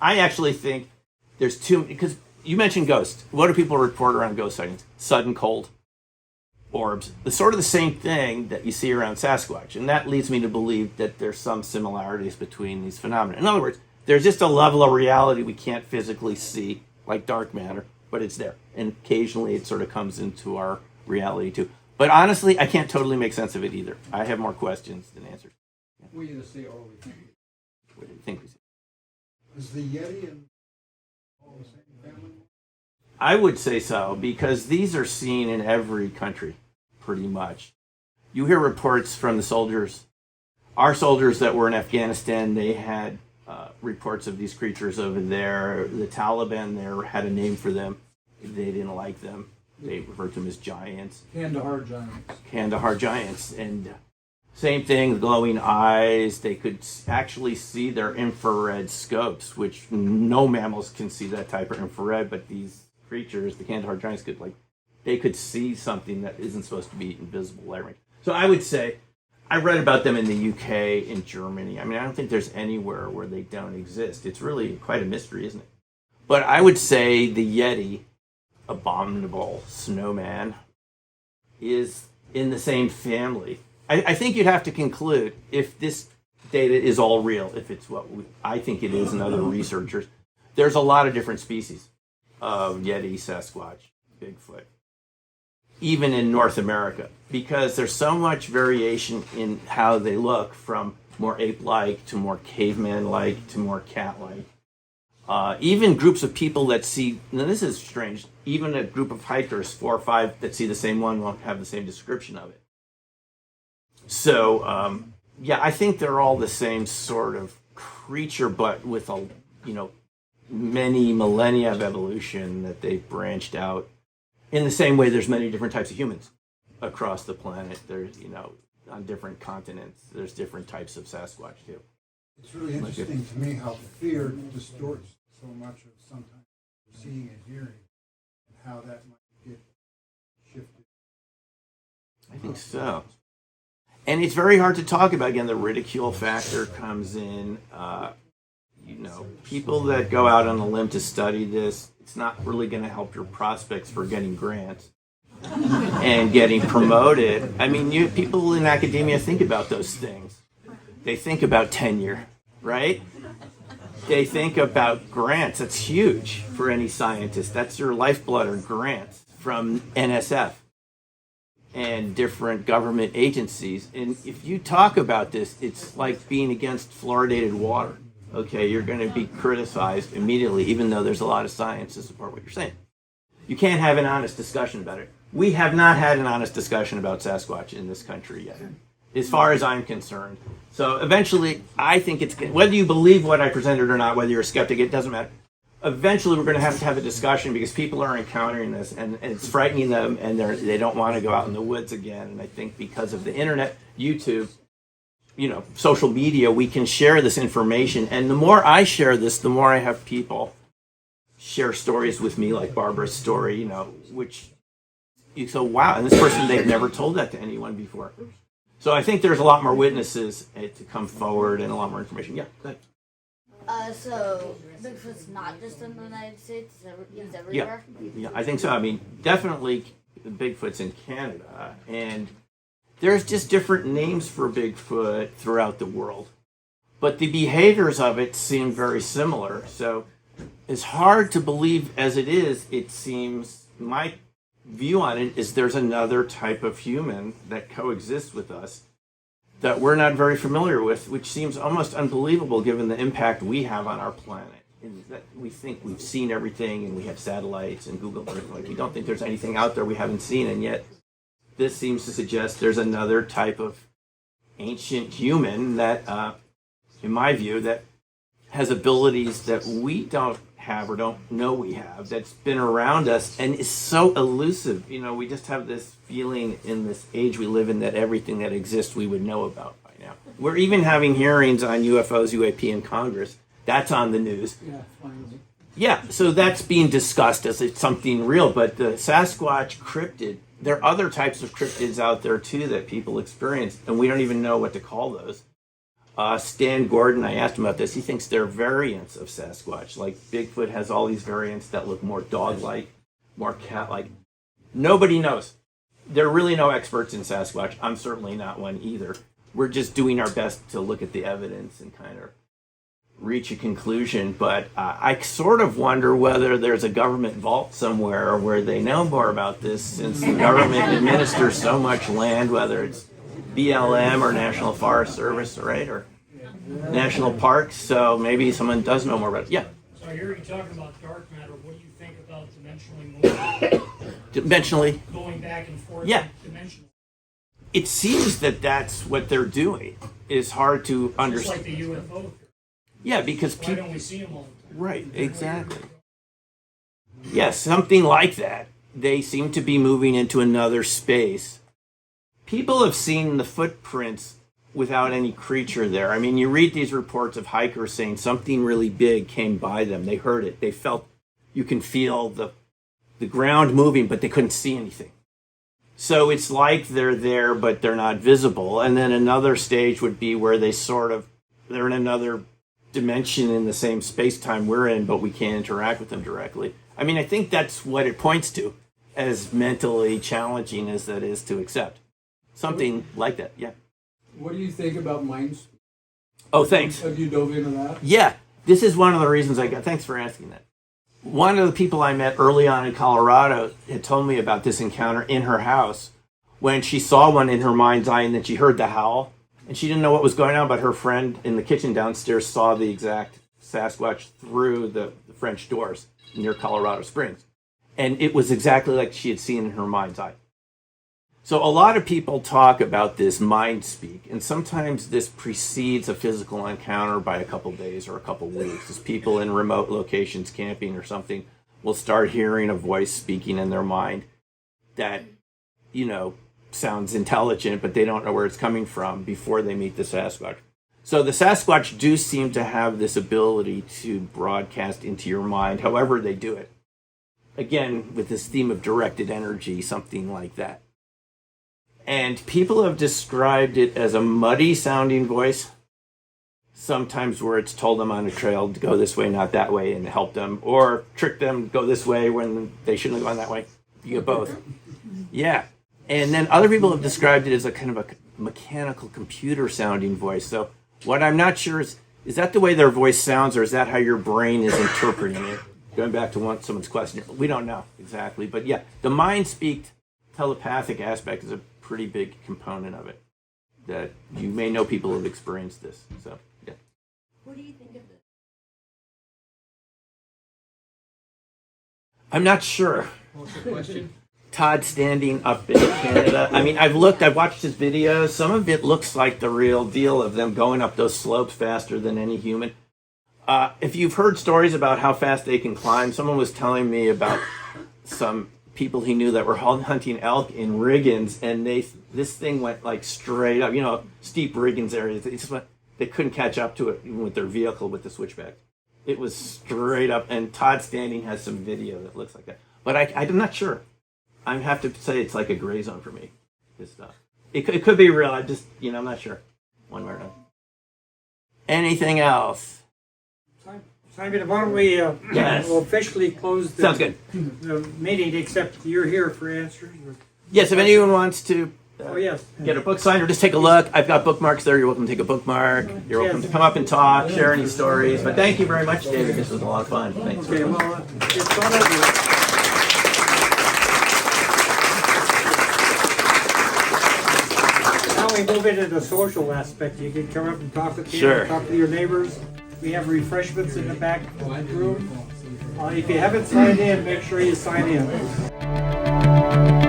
Speaker 2: I actually think there's because you mentioned ghosts. What do people report around ghost sightings? Sudden cold orbs. It's sort of the same thing that you see around Sasquatch. And that leads me to believe that there's some similarities between these phenomena. In other words, there's just a level of reality we can't physically see, like dark matter, but it's there. And occasionally it sort of comes into our reality too. But honestly, I can't totally make sense of it either. I have more questions than answers.
Speaker 5: We either see or we think.
Speaker 2: What do you think we see?
Speaker 6: Is the Yeti and all the same family?
Speaker 2: I would say so, because these are seen in every country, pretty much. You hear reports from the soldiers. Our soldiers that were in Afghanistan, they had reports of these creatures over there. The Taliban there had a name for them. They didn't like them. They refer to them as giants.
Speaker 5: Kandahar giants.
Speaker 2: Kandahar giants. And same thing, glowing eyes. They could actually see their infrared scopes, which no mammals can see that type of infrared, but these creatures, the Kandahar giants, they could see something that isn't supposed to be invisible light range. So I would say, I read about them in the UK, in Germany. I mean, I don't think there's anywhere where they don't exist. It's really quite a mystery, isn't it? But I would say the Yeti, abominable snowman, is in the same family. I think you'd have to conclude, if this data is all real, if it's what I think it is and other researchers, there's a lot of different species of Yeti, Sasquatch, Bigfoot, even in North America, because there's so much variation in how they look, from more ape-like to more caveman-like to more cat-like. Even groups of people that see, now this is strange, even a group of hikers, 4 or 5 that see the same one won't have the same description of it. So, yeah, I think they're all the same sort of creature, but with many millennia of evolution that they've branched out. In the same way, there's many different types of humans across the planet. There's, on different continents, there's different types of Sasquatch too.
Speaker 8: It's really interesting to me how fear distorts so much of sometimes seeing and hearing, and how that might get shifted.
Speaker 2: I think so. And it's very hard to talk about. Again, the ridicule factor comes in. People that go out on a limb to study this, it's not really going to help your prospects for getting grants and getting promoted. I mean, people in academia think about those things. They think about tenure, right? They think about grants. That's huge for any scientist. That's your lifeblood, or grants from NSF and different government agencies. And if you talk about this, it's like being against fluoridated water. Okay, you're going to be criticized immediately, even though there's a lot of science to support what you're saying. You can't have an honest discussion about it. We have not had an honest discussion about Sasquatch in this country yet, as far as I'm concerned. So eventually, I think it's, whether you believe what I presented or not, whether you're a skeptic, it doesn't matter. Eventually, we're going to have a discussion, because people are encountering this, and it's frightening them, and they don't want to go out in the woods again. And I think because of the internet, YouTube, social media, we can share this information. And the more I share this, the more I have people share stories with me, like Barbara's story, which you go, wow, and this person, they've never told that to anyone before. So I think there's a lot more witnesses to come forward and a lot more information. Yeah, go ahead.
Speaker 4: So Bigfoot's not just in the United States; he's everywhere.
Speaker 2: Yeah, I think so. I mean, definitely Bigfoot's in Canada, and there's just different names for Bigfoot throughout the world. But the behaviors of it seem very similar. So as hard to believe as it is, it seems, my view on it is, there's another type of human that coexists with us that we're not very familiar with, which seems almost unbelievable given the impact we have on our planet. And that we think we've seen everything, and we have satellites and Google Earth. Like, we don't think there's anything out there we haven't seen, and yet this seems to suggest there's another type of ancient human that, in my view, that has abilities that we don't have or don't know we have, that's been around us and is so elusive. We just have this feeling in this age we live in that everything that exists we would know about by now. We're even having hearings on UFOs, UAP in Congress. That's on the news.
Speaker 5: Yeah, finally.
Speaker 2: Yeah, so that's being discussed as it's something real. But the Sasquatch cryptid, there are other types of cryptids out there too that people experience, and we don't even know what to call those. Stan Gordon, I asked him about this. He thinks they're variants of Sasquatch. Like Bigfoot has all these variants that look more dog-like, more cat-like. Nobody knows. There are really no experts in Sasquatch. I'm certainly not one either. We're just doing our best to look at the evidence and kind of reach a conclusion. But I sort of wonder whether there's a government vault somewhere where they know more about this, since the government administers so much land, whether it's BLM or National Forest Service, right, or national parks. So maybe someone does know more about it. Yeah.
Speaker 9: So I hear you talking about dark matter. What do you think about dimensionally moving?
Speaker 2: Dimensionally?
Speaker 9: Going back and forth.
Speaker 2: Yeah.
Speaker 9: Dimensionally.
Speaker 2: It seems that that's what they're doing. It's hard to
Speaker 9: Just
Speaker 2: understand.
Speaker 9: like the UFO.
Speaker 2: Yeah, because
Speaker 9: Why don't we see them all the time?
Speaker 2: Right, exactly. Yes, something like that. they seem to be moving into another space. People have seen the footprints without any creature there. I mean, you read these reports of hikers saying something really big came by them. They heard it. They felt, you can feel the ground moving, but they couldn't see anything. So it's like they're there, but they're not visible. And then another stage would be where they're in another dimension in the same space-time we're in, but we can't interact with them directly. I mean, I think that's what it points to, as mentally challenging as that is to accept. Something like that, yeah.
Speaker 5: What do you think about minds?
Speaker 2: Oh, thanks.
Speaker 5: Have you dove into that?
Speaker 2: Yeah, this is one of the reasons thanks for asking that. One of the people I met early on in Colorado had told me about this encounter in her house when she saw one in her mind's eye, and then she heard the howl, and she didn't know what was going on, but her friend in the kitchen downstairs saw the exact Sasquatch through the French doors near Colorado Springs. And it was exactly like she had seen in her mind's eye. So a lot of people talk about this mind speak, and sometimes this precedes a physical encounter by a couple days or a couple weeks. As people in remote locations camping or something will start hearing a voice speaking in their mind that, sounds intelligent, but they don't know where it's coming from before they meet the Sasquatch. So the Sasquatch do seem to have this ability to broadcast into your mind, however they do it. Again, with this theme of directed energy, something like that. And people have described it as a muddy sounding voice, sometimes where it's told them on a trail to go this way, not that way, and help them, or trick them to go this way when they shouldn't have gone that way. You get both. Yeah. And then other people have described it as a kind of a mechanical computer sounding voice. So what I'm not sure is that the way their voice sounds, or is that how your brain is interpreting it? Going back to someone's question, we don't know exactly. But yeah, the mind speak telepathic aspect is a pretty big component of it, that you may know people who have experienced this. So yeah.
Speaker 4: What do you think of this?
Speaker 2: I'm not sure.
Speaker 5: What's the question?
Speaker 2: Todd standing up in Canada. I mean, I've watched his videos. Some of it looks like the real deal of them going up those slopes faster than any human. If you've heard stories about how fast they can climb, someone was telling me about some people he knew that were hunting elk in Riggins, and this thing went like straight up, steep Riggins area. They couldn't catch up to it even with their vehicle with the switchback. It was straight up, and Todd Standing has some video that looks like that. But I'm not sure. I have to say it's like a gray zone for me, this stuff. It could be real. I'm not sure. One way or another. Anything else?
Speaker 1: Simon, why don't we
Speaker 2: Yes.
Speaker 1: we'll officially close
Speaker 2: Sounds good.
Speaker 1: the meeting, except you're here for answers.
Speaker 2: Yes, if anyone wants to
Speaker 1: Yes.
Speaker 2: get a book signed or just take a look, I've got bookmarks there. You're welcome to take a bookmark. You're welcome to come up and talk, share any stories. But thank you very much, David. This was a lot of fun. Thanks.
Speaker 1: Okay, well, it's not over. Now we move into the social aspect. You can come up and talk with people,
Speaker 2: Sure.
Speaker 1: talk to your neighbors. We have refreshments in the back room. If you haven't signed in, make sure you sign in.